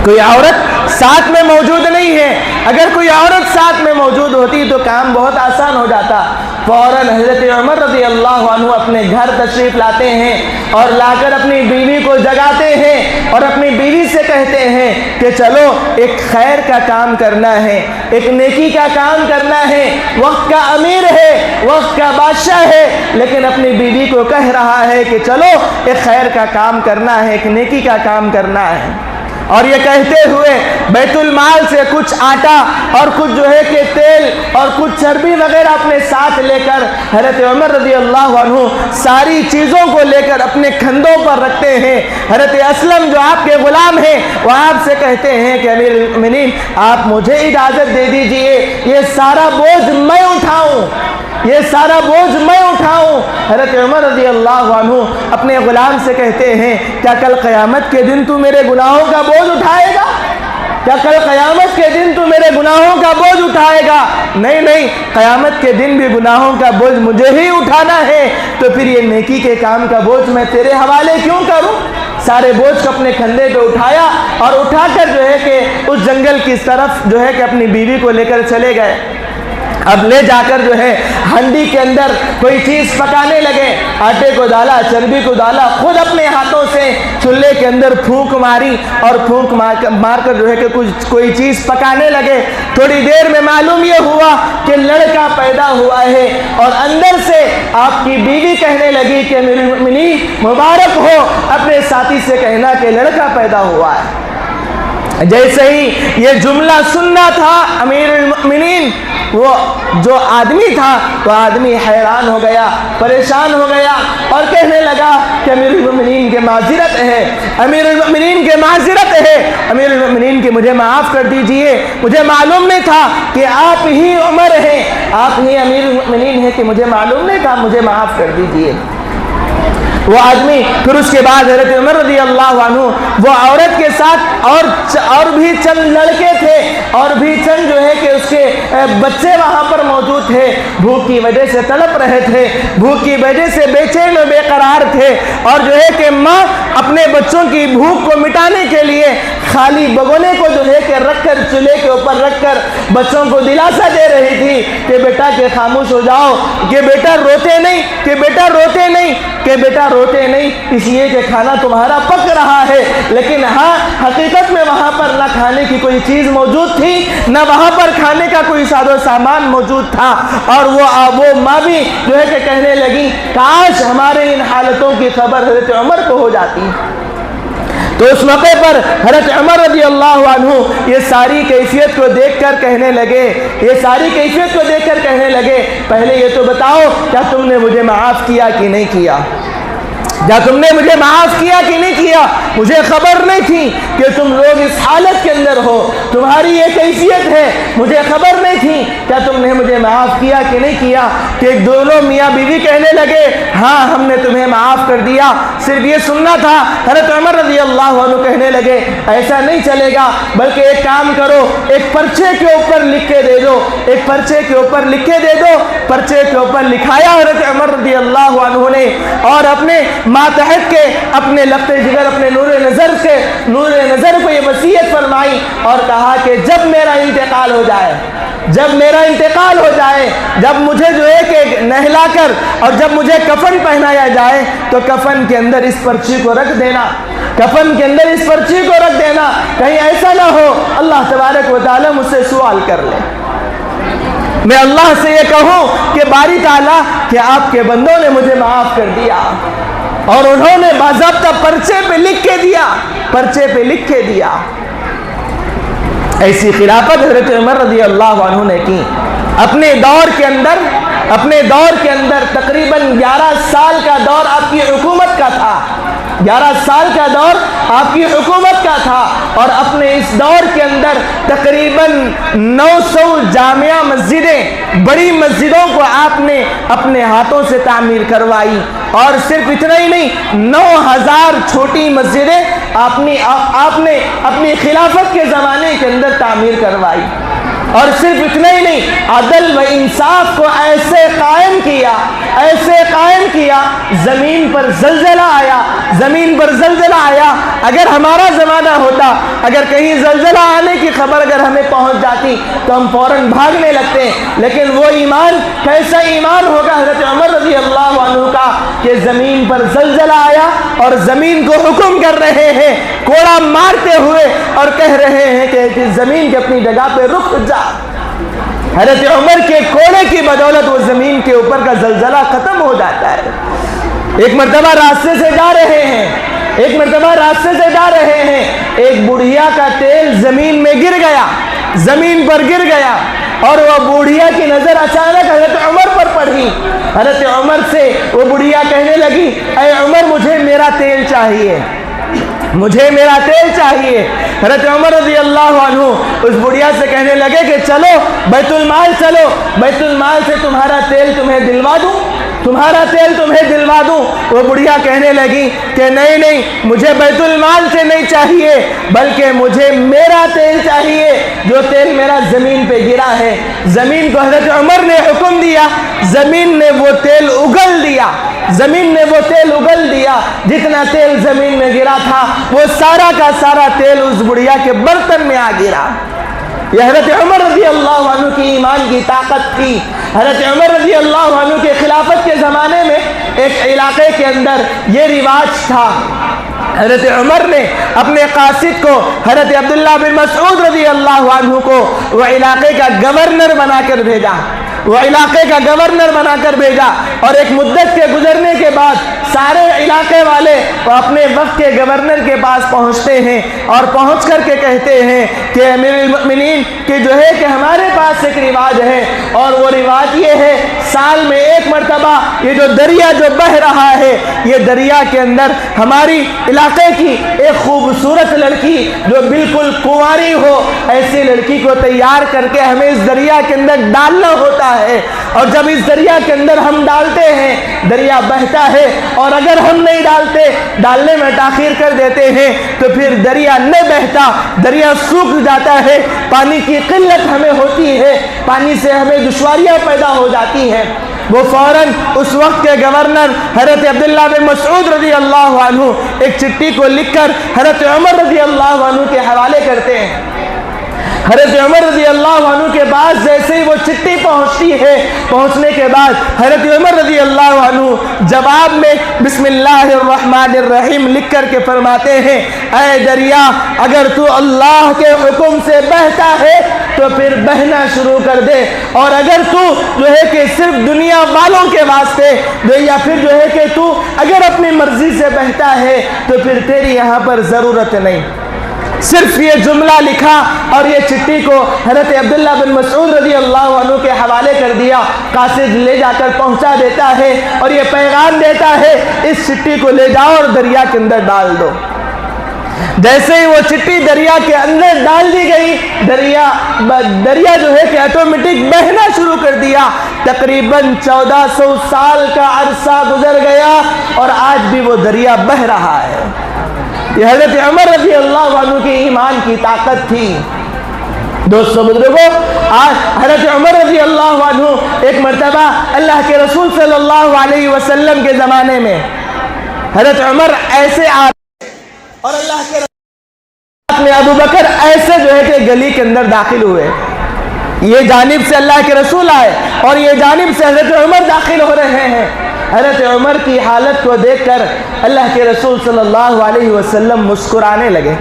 کوئی عورت ساتھ میں موجود نہیں ہے۔ اگر کوئی عورت ساتھ میں موجود ہوتی تو کام بہت آسان ہو جاتا۔ فوراً حضرت عمر رضی اللہ عنہ اپنے گھر تشریف لاتے ہیں، اور لا کر اپنی بیوی کو جگاتے ہیں، اور اپنی بیوی سے کہتے ہیں کہ چلو ایک خیر کا کام کرنا ہے، ایک نیکی کا کام کرنا ہے، وقت کا امیر ہے، وقت کا بادشاہ ہے، لیکن اپنی بیوی کو کہہ رہا ہے کہ چلو ایک خیر کا کام کرنا ہے، ایک نیکی کا کام کرنا ہے۔ اور یہ کہتے ہوئے بیت المال سے کچھ آٹا اور کچھ جو ہے کہ تیل اور کچھ چربی وغیرہ اپنے ساتھ لے کر حضرت عمر رضی اللہ عنہ ساری چیزوں کو لے کر اپنے کندھوں پر رکھتے ہیں۔ حضرت اسلم جو آپ کے غلام ہیں وہ آپ سے کہتے ہیں کہ امیر المؤمنین آپ مجھے اجازت دے دیجئے، یہ سارا بوجھ میں اٹھاؤں، یہ سارا بوجھ میں اٹھاؤں۔ حضرت عمر رضی اللہ عنہ اپنے غلام سے کہتے ہیں کیا کل قیامت کے دن تو میرے گناہوں کا بوجھ اٹھائے گا؟ کیا کل قیامت کے دن تو میرے گناہوں کا بوجھ اٹھائے گا؟ نہیں نہیں، قیامت کے دن بھی گناہوں کا بوجھ مجھے ہی اٹھانا ہے، تو پھر یہ نیکی کے کام کا بوجھ میں تیرے حوالے کیوں کروں؟ سارے بوجھ کو اپنے کندھے پہ اٹھایا، اور اٹھا کر جو ہے کہ اس جنگل کی طرف جو ہے کہ اپنی بیوی کو لے کر چلے گئے۔ اب لے جا کر جو ہے ہنڈی کے اندر کوئی چیز پکانے لگے، آٹے کو ڈالا، چربی کو ڈالا، خود اپنے ہاتھوں سے چولہے کے اندر پھونک ماری، اور پھونک مار کر جو ہے کہ کوئی چیز پکانے لگے۔ تھوڑی دیر میں معلوم یہ ہوا کہ لڑکا پیدا ہوا ہے، اور اندر سے آپ کی بیوی کہنے لگی کہ امیر المؤمنین مبارک ہو، اپنے ساتھی سے کہنا کہ لڑکا پیدا ہوا ہے۔ جیسے ہی یہ جملہ سننا تھا امیر المؤمنین وہ جو آدمی تھا وہ آدمی حیران ہو گیا، پریشان ہو گیا، اور کہنے لگا کہ امیر المؤمنین کے معذرت ہے، امیر المؤمنین کے معذرت ہے، امیر المؤمنین کے مجھے معاف کر دیجئے، مجھے معلوم نہیں تھا کہ آپ ہی عمر ہیں، آپ ہی امیر المؤمنین ہیں، کہ مجھے معلوم نہیں تھا، مجھے معاف کر دیجئے۔ وہ آدمی پھر اس کے بعد حضرت عمر رضی اللہ عنہ وہ عورت کے ساتھ اور بھی چند لڑکے تھے، اور بھی چند جو ہے کہ اس کے بچے وہاں پر موجود تھے، بھوک کی وجہ سے تڑپ رہے تھے، بھوک کی وجہ سے بے چین و بے قرار تھے، اور جو ہے کہ ماں اپنے بچوں کی بھوک کو مٹانے کے لیے خالی بگونے کو جو ہے کہ رکھ کر چولہے کے اوپر رکھ کر بچوں کو دلاسا دے رہی تھی کہ بیٹا کہ خاموش ہو جاؤ، کہ بیٹا روتے نہیں، کہ بیٹا روتے نہیں، کہ بیٹا روتے نہیں، اس لیے کہ کھانا تمہارا پک رہا ہے۔ لیکن ہاں حقیقت میں وہاں پر نہ کھانے کی کوئی چیز موجود تھی، نہ وہاں پر کھانے کا کوئی ساز و سامان موجود تھا، اور وہ ماں بھی جو ہے کہ کہنے لگی کاش ہمارے ان حالتوں کی خبر حضرت عمر کو ہو جاتی۔ تو اس موقع پر حضرت عمر رضی اللہ عنہ یہ ساری کیفیت کو دیکھ کر کہنے لگے، یہ ساری کیفیت کو دیکھ کر کہنے لگے پہلے یہ تو بتاؤ کیا تم نے مجھے معاف کیا کہ نہیں کیا؟ کیا تم نے مجھے معاف کیا کہ نہیں کیا؟ مجھے خبر نہیں تھی کہ تم لوگ اس حالت کے اندر ہو، تمہاری یہ کیفیت ہے، مجھے خبر نہیں تھی، کیا تم نے مجھے معاف کیا کہ نہیں کیا؟ کہ دونوں میاں بیوی کہنے لگے ہاں ہم نے تمہیں معاف کر دیا، صرف یہ سننا تھا۔ حضرت عمر رضی اللہ عنہ کہنے لگے ایسا نہیں چلے گا، بلکہ ایک کام کرو، ایک پرچے کے اوپر لکھ کے دے دو، ایک پرچے کے اوپر لکھ کے دے دو۔ پرچے کے اوپر لکھایا حضرت عمر رضی اللہ عنہ نے، اور اپنے ماتحت کے اپنے لفظ جگر اپنے نور نظر کو یہ وصیت فرمائی اور کہا کہ جب میرا انتقال ہو جائے، جب میرا انتقال ہو جائے، جب مجھے جو ہے کہ نہلا کر اور جب مجھے کفن پہنایا جائے تو کفن کے اندر اس پرچی کو رکھ دینا، کفن کے اندر اس پرچی کو رکھ دینا، کہیں ایسا نہ ہو اللہ تبارک و تعالی مجھ سے سوال کر لے، میں اللہ سے یہ کہوں کہ باری تعالیٰ کہ آپ کے بندوں نے مجھے معاف کر دیا، اور انہوں نے باضابطہ پرچے پہ لکھ کے دیا، پرچے پہ لکھ کے دیا۔ ایسی خلافت حضرت عمر رضی اللہ عنہ نے کی۔ اپنے دور کے اندر تقریباً 11 سال کا دور آپ کی حکومت کا تھا، 11 سال کا دور آپ کی حکومت کا تھا، اور اپنے اس دور کے اندر تقریباً 900 جامعہ مسجدیں، بڑی مسجدوں کو آپ نے اپنے ہاتھوں سے تعمیر کروائی، اور صرف اتنا ہی نہیں 9000 چھوٹی مسجدیں آپ نے اپنی خلافت کے زمانے کے اندر تعمیر کروائی، اور صرف اتنا ہی نہیں عدل و انصاف کو ایسے قائم کیا زمین پر زلزلہ آیا، اگر ہمارا زمانہ ہوتا، اگر کہیں زلزلہ آنے کی خبر اگر ہمیں پہنچ جاتی تو ہم فوراً بھاگنے لگتے، لیکن وہ ایمان کیسا ایمان ہوگا حضرت عمر رضی اللہ عنہ کا کہ زمین پر زلزلہ آیا اور زمین کو حکم کر رہے ہیں کوڑا مارتے ہوئے اور کہہ رہے ہیں کہ زمین کے اپنی جگہ پہ رک جا۔ حضرت عمر کے کوڑے کی بدولت وہ زمین کے اوپر کا زلزلہ ختم ہو جاتا ہے۔ ایک مرتبہ راستے سے جا رہے ہیں، ایک بڑھیا کا تیل زمین میں گر گیا، زمین پر گر گیا، اور وہ بڑھیا کی نظر اچانک حضرت عمر پر پڑی۔ حضرت عمر سے وہ بڑھیا کہنے لگی اے عمر مجھے میرا تیل چاہیے، مجھے میرا تیل چاہیے۔ حضرت عمر رضی اللہ عنہ اس بڑھیا سے کہنے لگے کہ چلو بیت المال چلو، بیت المال سے تمہارا تیل تمہیں دلوا دوں۔ وہ بڑھیا کہنے لگی کہ نہیں مجھے بیت المال سے نہیں چاہیے، بلکہ مجھے میرا تیل چاہیے، جو تیل میرا زمین پہ گرا ہے۔ زمین کو حضرت عمر نے حکم دیا، زمین نے وہ تیل اگل دیا، جتنا تیل زمین میں گرا تھا وہ سارا کا سارا تیل اس بڑھیا کے برتن میں آ گرا۔ یہ حضرت عمر رضی اللہ عنہ کی ایمان کی طاقت تھی۔ حضرت عمر رضی اللہ عنہ کے خلافت کے زمانے میں ایک علاقے کے اندر یہ رواج تھا، حضرت عمر نے اپنے قاصد کو حضرت عبداللہ بن مسعود رضی اللہ عنہ کو وہ علاقے کا گورنر بنا کر بھیجا۔ وہ علاقے کا گورنر بنا کر بھیجا، اور ایک مدت کے گزرنے کے بعد سارے علاقے والے وہ اپنے وقت کے گورنر کے پاس پہنچتے ہیں اور پہنچ کر کے کہتے ہیں کہ امیر المؤمنین کہ جو ہے کہ ہمارے پاس ایک رواج ہے، اور وہ رواج یہ ہے سال میں ایک مرتبہ یہ جو دریا جو بہ رہا ہے، یہ دریا کے اندر ہماری علاقے کی ایک خوبصورت لڑکی جو بالکل کنواری ہو، ایسی لڑکی کو تیار کر کے ہمیں اس دریا کے اندر ڈالنا ہوتا ہے، اور جب اس دریا کے اندر ہم ڈالتے ہیں دریا بہتا ہے، اور اگر ہم نہیں ڈالتے، ڈالنے میں تاخیر کر دیتے ہیں تو پھر دریا نہ بہتا، دریا سوکھ جاتا ہے، پانی کی قلت ہمیں ہوتی ہے، پانی سے ہمیں دشواریاں پیدا ہو جاتی ہیں۔ وہ فوراً اس وقت کے گورنر حضرت عبداللہ بن مسعود رضی اللہ عنہ ایک چٹھی کو لکھ کر حضرت عمر رضی اللہ عنہ کے حوالے کرتے ہیں۔ حضرت عمر رضی اللہ عنہ کے پاس جیسے ہی وہ چٹھی پہنچتی ہے، پہنچنے کے بعد حضرت عمر رضی اللہ عنہ جواب میں بسم اللہ الرحمن الرحیم لکھ کر کے فرماتے ہیں، اے دریا اگر تو اللہ کے حکم سے بہتا ہے تو پھر بہنا شروع کر دے، اور اگر تو جو ہے کہ صرف دنیا والوں کے واسطے یا پھر جو ہے کہ تو اگر اپنی مرضی سے بہتا ہے تو پھر تیری یہاں پر ضرورت نہیں۔ صرف یہ جملہ لکھا اور یہ چٹھی کو حضرت عبداللہ بن مسعود رضی اللہ عنہ کے حوالے کر دیا، قاصد لے جا کر پہنچا دیتا ہے اور یہ پیغام دیتا ہے اس چٹھی کو لے جاؤ اور دریا کے اندر ڈال دو۔ جیسے ہی وہ چٹھی دریا کے اندر ڈال دی گئی، دریا جو ہے کہ آٹومیٹک بہنا شروع کر دیا۔ تقریباً 1400 سال کا عرصہ گزر گیا اور آج بھی وہ دریا بہ رہا ہے۔ یہ حضرت عمر رضی اللہ عنہ کی ایمان کی طاقت تھی۔ دوستو بزرگوں، آج حضرت عمر رضی اللہ عنہ ایک مرتبہ اللہ کے رسول صلی اللہ علیہ وسلم کے زمانے میں حضرت عمر ایسے اور اللہ کے رسول میں ابو بکر ایسے جو ہے کہ گلی کے اندر داخل ہوئے، یہ جانب سے اللہ کے رسول آئے اور یہ جانب سے حضرت عمر داخل ہو رہے ہیں۔ حضرت عمر کی حالت کو دیکھ کر اللہ کے رسول صلی اللہ علیہ وسلم مسکرانے لگے۔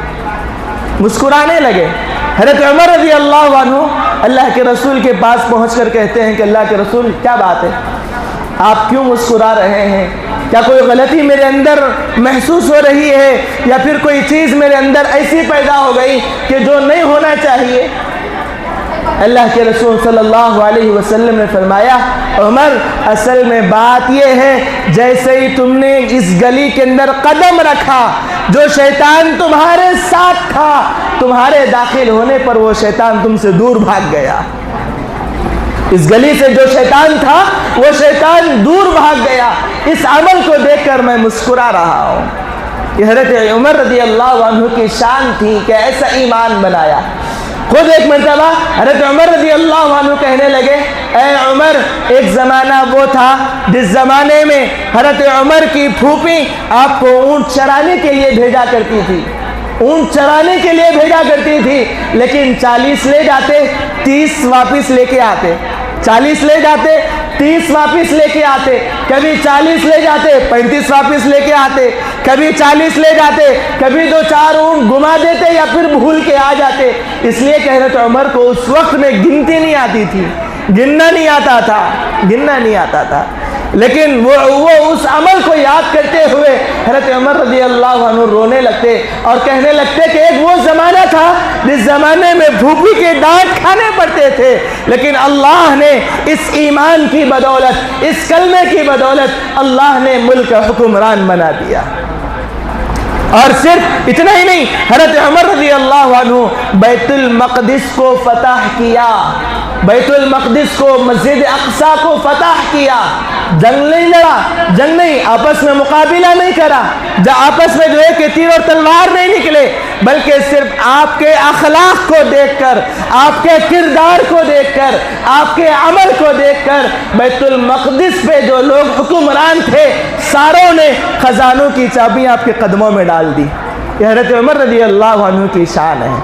حضرت عمر رضی اللہ عنہ اللہ کے رسول کے پاس پہنچ کر کہتے ہیں کہ اللہ کے رسول کیا بات ہے، آپ کیوں مسکرا رہے ہیں؟ کیا کوئی غلطی میرے اندر محسوس ہو رہی ہے یا پھر کوئی چیز میرے اندر ایسی پیدا ہو گئی کہ جو نہیں ہونا چاہیے؟ اللہ کے رسول صلی اللہ علیہ وسلم نے فرمایا، عمر اصل میں بات یہ ہے جیسے ہی تم نے اس گلی کے اندر قدم رکھا، جو شیطان تمہارے ساتھ تھا، تمہارے داخل ہونے پر وہ شیطان تم سے دور بھاگ گیا۔ اس گلی سے جو شیطان تھا وہ شیطان دور بھاگ گیا۔ اس عمل کو دیکھ کر میں مسکرا رہا ہوں۔ یہ حضرت عمر رضی اللہ عنہ کی شان تھی کہ ایسا ایمان بنایا۔ خود ایک مرتبہ حضرت عمر رضی اللہ عنہ کہنے لگے، اے عمر، ایک زمانہ وہ تھا جس زمانے میں حضرت عمر کی پھوپھی آپ کو اونٹ چرانے کے لیے بھیجا کرتی تھی، لیکن 40 لے جاتے 30 واپس لے کے آتے، 40 لے جاتے 30 واپس لے کے آتے، کبھی 40 لے جاتے 35 واپس لے کے آتے، کبھی 40 لے جاتے، کبھی 2-4 اونٹ گما دیتے یا پھر بھول کے آ جاتے۔ اس لیے کہ حضرت عمر کو اس وقت میں گنتی نہیں آتی تھی، گننا نہیں آتا تھا، لیکن وہ اس عمل کو یاد کرتے ہوئے حضرت عمر رضی اللہ عنہ رونے لگتے اور کہنے لگتے کہ ایک وہ زمانہ تھا جس زمانے میں پھوپھی کے ڈانٹ کھانے پڑتے تھے، لیکن اللہ نے اس ایمان کی بدولت، اس کلمے کی بدولت اللہ نے ملک کا حکمران بنا دیا۔ اور صرف اتنا ہی نہیں، حضرت عمر رضی اللہ عنہ بیت المقدس کو فتح کیا، بیت المقدس کو، مسجد اقصی کو فتح کیا۔ جنگ نہیں لڑا، جنگ نہیں، آپس میں مقابلہ نہیں کرا، آپس میں جو ہے کہ تیر اور تلوار نہیں نکلے، بلکہ صرف آپ کے اخلاق کو دیکھ کر، آپ کے کردار کو دیکھ کر، آپ کے عمل کو دیکھ کر بیت المقدس پہ جو لوگ حکمران تھے ساروں نے خزانوں کی چابیاں آپ کے قدموں میں ڈال دی۔ یہ حضرت عمر رضی اللہ عنہ کی شان ہے۔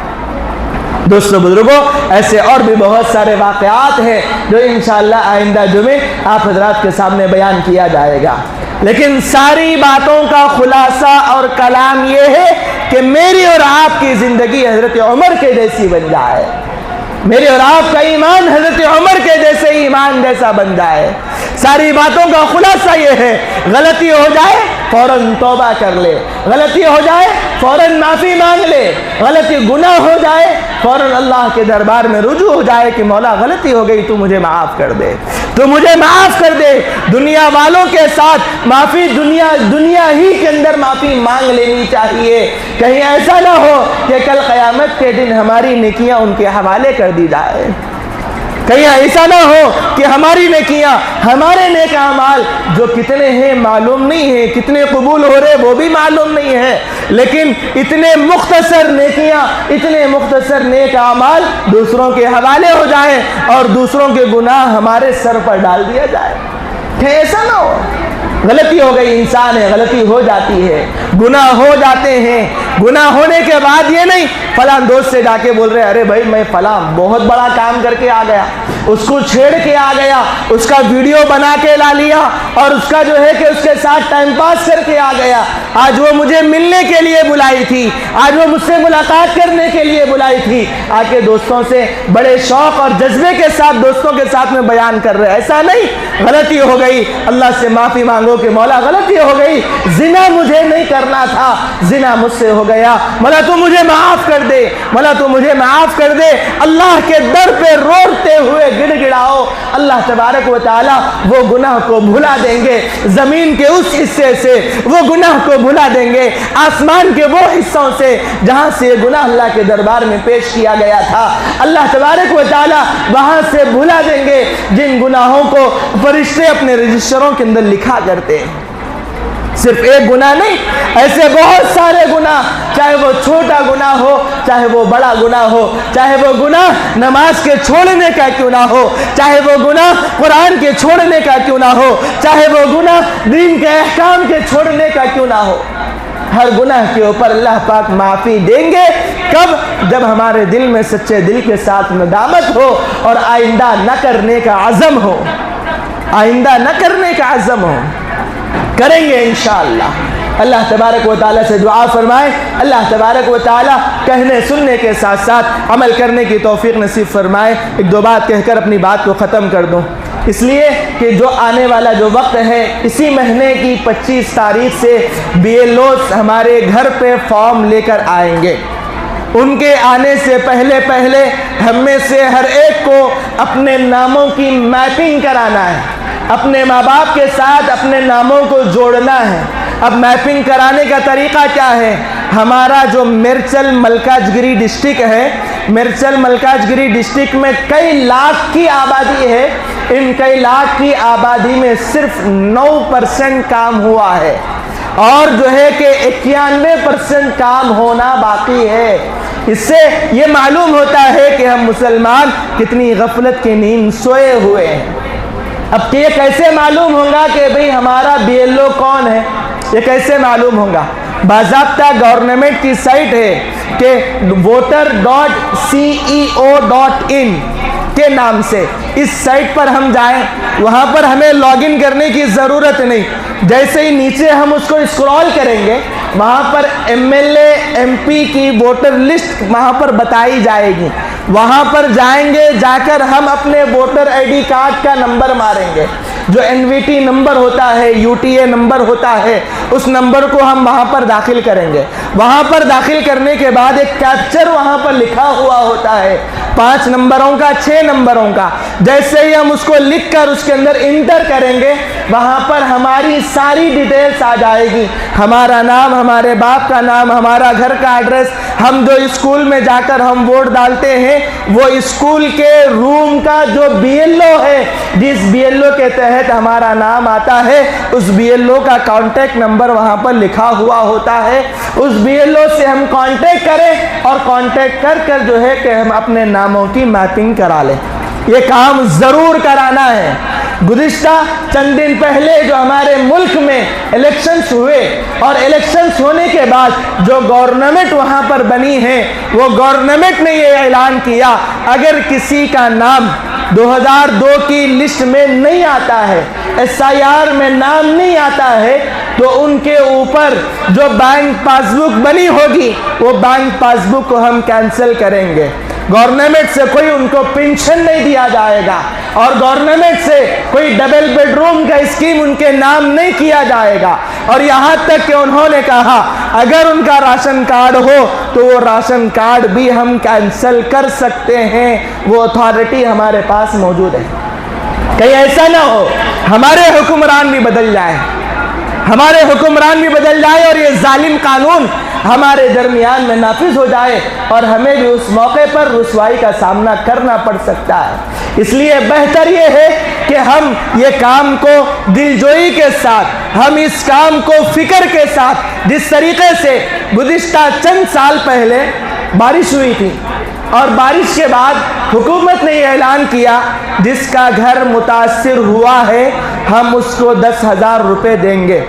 دوستو بزرگوں، ایسے اور بھی بہت سارے واقعات ہیں جو انشاءاللہ آئندہ جمعے آپ حضرات کے سامنے بیان کیا جائے گا، لیکن ساری باتوں کا خلاصہ اور کلام یہ ہے کہ میری اور آپ کی زندگی حضرت عمر کے جیسی بن جائے۔ میرے اور آپ کا ایمان حضرت عمر کے جیسے ایمان جیسا بن جائے۔ ساری باتوں کا خلاصہ یہ ہے، غلطی ہو جائے فوراً توبہ کر لے، غلطی ہو جائے فوراً معافی مانگ لے، غلطی گناہ ہو جائے فوراً اللہ کے دربار میں رجوع ہو جائے کہ مولا غلطی ہو گئی، تو مجھے معاف کر دے، تو مجھے معاف کر دے۔ دنیا والوں کے ساتھ معافی دنیا ہی کے اندر معافی مانگ لینی چاہیے، کہیں ایسا نہ ہو کہ کل قیامت کے دن ہماری نیکیاں ان کے حوالے کر دی جائے، کہیں ایسا نہ ہو کہ ہماری نیکیاں، ہمارے نیک اعمال جو کتنے ہیں معلوم نہیں ہیں، کتنے قبول ہو رہے وہ بھی معلوم نہیں ہے، لیکن اتنے مختصر نیکیاں، اتنے مختصر نیک اعمال دوسروں کے حوالے ہو جائیں اور دوسروں کے گناہ ہمارے سر پر ڈال دیا جائے، کہ ایسا نہ ہو۔ غلطی ہو گئی، انسان ہے، غلطی ہو جاتی ہے، گناہ ہو جاتے ہیں، گناہ ہونے کے بعد یہ نہیں فلاں دوست سے جا کے بول رہے ارے بھائی میں فلاں بہت بڑا کام کر کے آ گیا، اس کو چھیڑ کے آ گیا، اس کا ویڈیو بنا کے لا لیا اور اس کا جو ہے کہ اس کے ساتھ ٹائم پاس کر کے آ گیا، آج وہ مجھے ملنے کے لیے بلائی تھی، آج وہ مجھ سے ملاقات کرنے کے لیے بلائی تھی، آ کے دوستوں سے بڑے شوق اور جذبے کے ساتھ دوستوں کے ساتھ میں بیان کر رہے، ایسا نہیں، غلطی ہو گئی، اللہ سے معافی مانگو کہ مولا غلطی ہو گئی، زنا مجھے نہیں کرنا تھا، زنا مجھ سے ہو گیا، مولا تو مجھے معاف کر دے، مولا تو مجھے معاف کر دے۔ اللہ کے در پہ روتے ہوئے گڑ گڑاؤ، اللہ تبارک و تعالی وہ گناہ کو بھلا دیں گے، زمین کے اس حصے سے وہ گناہ کو بھلا دیں گے، آسمان کے وہ حصوں سے جہاں سے یہ گناہ اللہ کے دربار میں پیش کیا گیا تھا، اللہ تبارک و تعالی وہاں سے بھلا دیں گے جن گناہوں کو فرشتے اپنے رجسٹروں کے اندر لکھا کرتے ہیں۔ صرف ایک گناہ نہیں، ایسے بہت سارے گناہ، چاہے وہ چھوٹا گناہ ہو، چاہے وہ بڑا گناہ ہو، چاہے وہ گناہ نماز کے چھوڑنے کا کیوں نہ ہو، چاہے وہ گناہ قرآن کے چھوڑنے کا کیوں نہ ہو، چاہے وہ گناہ دین کے احکام کے چھوڑنے کا کیوں نہ ہو، ہر گناہ کے اوپر اللہ پاک معافی دیں گے۔ کب؟ جب ہمارے دل میں سچے دل کے ساتھ ندامت ہو اور آئندہ نہ کرنے کا عزم ہو، آئندہ نہ کرنے کا عزم ہو، کریں گے انشاءاللہ۔ اللہ تبارک و تعالیٰ سے دعا فرمائے، اللہ تبارک و تعالیٰ کہنے سننے کے ساتھ ساتھ عمل کرنے کی توفیق نصیب فرمائے۔ ایک دو بات کہہ کر اپنی بات کو ختم کر دوں، اس لیے کہ جو آنے والا جو وقت ہے، اسی مہینے کی 25 تاریخ سے BLOs ہمارے گھر پہ فارم لے کر آئیں گے۔ ان کے آنے سے پہلے ہم میں سے ہر ایک کو اپنے ناموں کی میپنگ کرانا ہے، اپنے ماں باپ کے ساتھ اپنے ناموں کو جوڑنا ہے۔ اب میپنگ کرانے کا طریقہ کیا ہے؟ ہمارا جو میرچل ملکاجگیری ڈسٹرکٹ ہے، میرچل ملکاجگیری ڈسٹرکٹ میں کئی لاکھ کی آبادی ہے، ان کئی لاکھ کی آبادی میں صرف 9% کام ہوا ہے اور جو ہے کہ 91% کام ہونا باقی ہے۔ اس سے یہ معلوم ہوتا ہے کہ ہم مسلمان کتنی غفلت کی نیند سوئے ہوئے ہیں۔ اب یہ کیسے معلوم ہوگا کہ بھئی ہمارا BLO کون ہے؟ یہ کیسے معلوم ہوگا؟ باضابطہ گورنمنٹ کی سائٹ ہے کہ voter.ceo.in کے نام سے اس سائٹ پر ہم جائیں، وہاں پر ہمیں لاگ ان کرنے کی ضرورت نہیں، جیسے ہی نیچے ہم اس کو اسکرول کریں گے وہاں پر MLA MP کی ووٹر لسٹ وہاں پر بتائی جائے گی، وہاں پر جائیں گے، جا کر ہم اپنے ووٹر ID کارڈ کا نمبر ماریں گے، جو NVT نمبر ہوتا ہے، UTA نمبر ہوتا ہے، اس نمبر کو ہم وہاں پر داخل کریں گے۔ وہاں پر داخل کرنے کے بعد ایک کیپچر وہاں پر لکھا ہوا ہوتا ہے، 5 نمبروں کا، 6 نمبروں کا، جیسے ہی ہم اس کو لکھ کر اس کے اندر انٹر کریں گے وہاں پر ہماری ساری ڈیٹیلز آ جائے گی، ہمارا نام، ہمارے باپ کا نام، ہمارا گھر کا ایڈریس، ہم جو اسکول میں جا کر ہم ووٹ ڈالتے ہیں وہ اسکول کے روم کا جو BLO ہے، جس BLO کے تحت ہمارا نام آتا ہے، اس BLO کا کانٹیکٹ نمبر وہاں پر لکھا ہوا ہوتا ہے، اس BLO سے ہم کانٹیکٹ کریں اور کانٹیکٹ کر کر جو ہے کہ ہم اپنے ناموں کی میپنگ کرا لیں۔ یہ کام ضرور کرانا ہے۔ گزشتہ چند دن پہلے جو ہمارے ملک میں الیکشنز ہوئے اور الیکشنز ہونے کے بعد جو گورنمنٹ وہاں پر بنی ہے، وہ گورنمنٹ نے یہ اعلان کیا اگر کسی کا نام 2002 کی لسٹ میں نہیں آتا ہے، SIR میں نام نہیں آتا ہے، تو ان کے اوپر جو بینک پاس بک بنی ہوگی وہ بینک پاس بک کو ہم کینسل کریں گے۔ گورنمنٹ سے کوئی ان کو پینشن نہیں دیا جائے گا اور گورنمنٹ سے کوئی ڈبل بیڈ روم کا اسکیم ان کے نام نہیں کیا جائے گا. اور یہاں تک کہ انہوں نے کہا اگر ان کا راشن کارڈ ہو تو وہ راشن کارڈ بھی ہم کینسل کر سکتے ہیں، وہ اتھارٹی ہمارے پاس موجود ہے. کہیں ایسا نہ ہو ہمارے حکمران بھی بدل جائے، ہمارے حکمران بھی بدل جائے اور یہ ظالم قانون ہمارے درمیان میں نافذ ہو جائے اور ہمیں بھی اس موقع پر رسوائی کا سامنا کرنا پڑ سکتا ہے. اس لیے بہتر یہ ہے کہ ہم یہ کام کو دلجوئی کے ساتھ، ہم اس کام کو فکر کے ساتھ، جس طریقے سے گزشتہ چند سال پہلے بارش ہوئی تھی اور بارش کے بعد حکومت نے یہ اعلان کیا جس کا گھر متاثر ہوا ہے ہم اس کو 10,000 روپے دیں گے.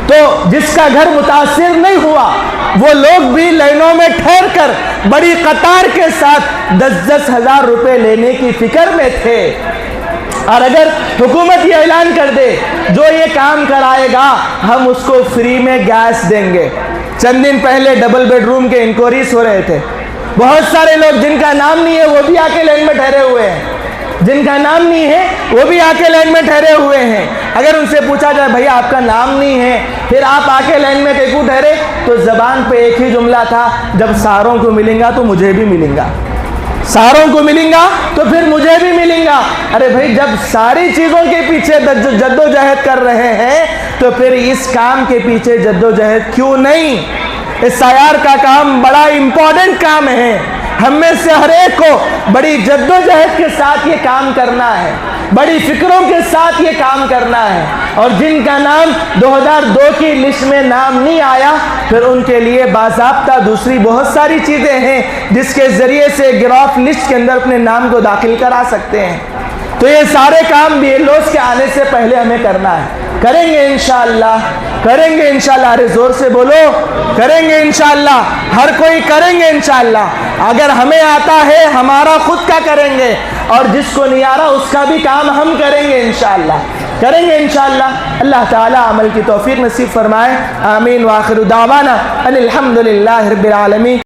تو جس کا گھر متاثر نہیں ہوا وہ لوگ بھی لائنوں میں ٹھہر کر بڑی قطار کے ساتھ 10,000 روپے لینے کی فکر میں تھے. اور اگر حکومت یہ اعلان کر دے جو یہ کام کرائے گا ہم اس کو فری میں گیس دیں گے. چند دن پہلے ڈبل بیڈ روم کے انکوائریز ہو رہے تھے، بہت سارے لوگ جن کا نام نہیں ہے وہ بھی آ کے لائن میں ٹھہرے ہوئے ہیں، جن کا نام نہیں ہے وہ بھی آ کے لائن میں ٹھہرے ہوئے ہیں. اگر ان سے پوچھا جائے بھئی آپ کا نام نہیں ہے پھر آپ آ کے لائن میں کیوں ٹھہرے، تو زبان پہ ایک ہی جملہ تھا، جب ساروں کو ملیں گا تو مجھے بھی ملیں گا، ساروں کو ملیں گا تو پھر مجھے بھی ملیں گا. ارے بھئی جب ساری چیزوں کے پیچھے جد و جہد کر رہے ہیں تو پھر اس کام کے پیچھے جد و جہد کیوں نہیں؟ اس سیار کا کام بڑا امپورٹنٹ کام ہے، ہم میں سے ہر ایک کو بڑی جد و جہد کے ساتھ یہ کام کرنا ہے، بڑی فکروں کے ساتھ یہ کام کرنا ہے. اور جن کا نام 2002 کی لسٹ میں نام نہیں آیا پھر ان کے لیے باضابطہ دوسری بہت ساری چیزیں ہیں جس کے ذریعے سے گراف لسٹ کے اندر اپنے نام کو داخل کرا سکتے ہیں. تو یہ سارے کام BLOs کے آنے سے پہلے ہمیں کرنا ہے. کریں گے انشاءاللہ، کریں گے انشاءاللہ. ارے زور سے بولو، کریں گے انشاءاللہ، ہر کوئی کریں گے انشاءاللہ. اگر ہمیں آتا ہے ہمارا خود کا کریں گے اور جس کو نہیں آ رہا اس کا بھی کام ہم کریں گے انشاءاللہ، کریں گے انشاءاللہ. اللہ تعالی عمل کی توفیق نصیب فرمائے. آمین. وآخر دعوانا ان الحمدللہ رب العالمین.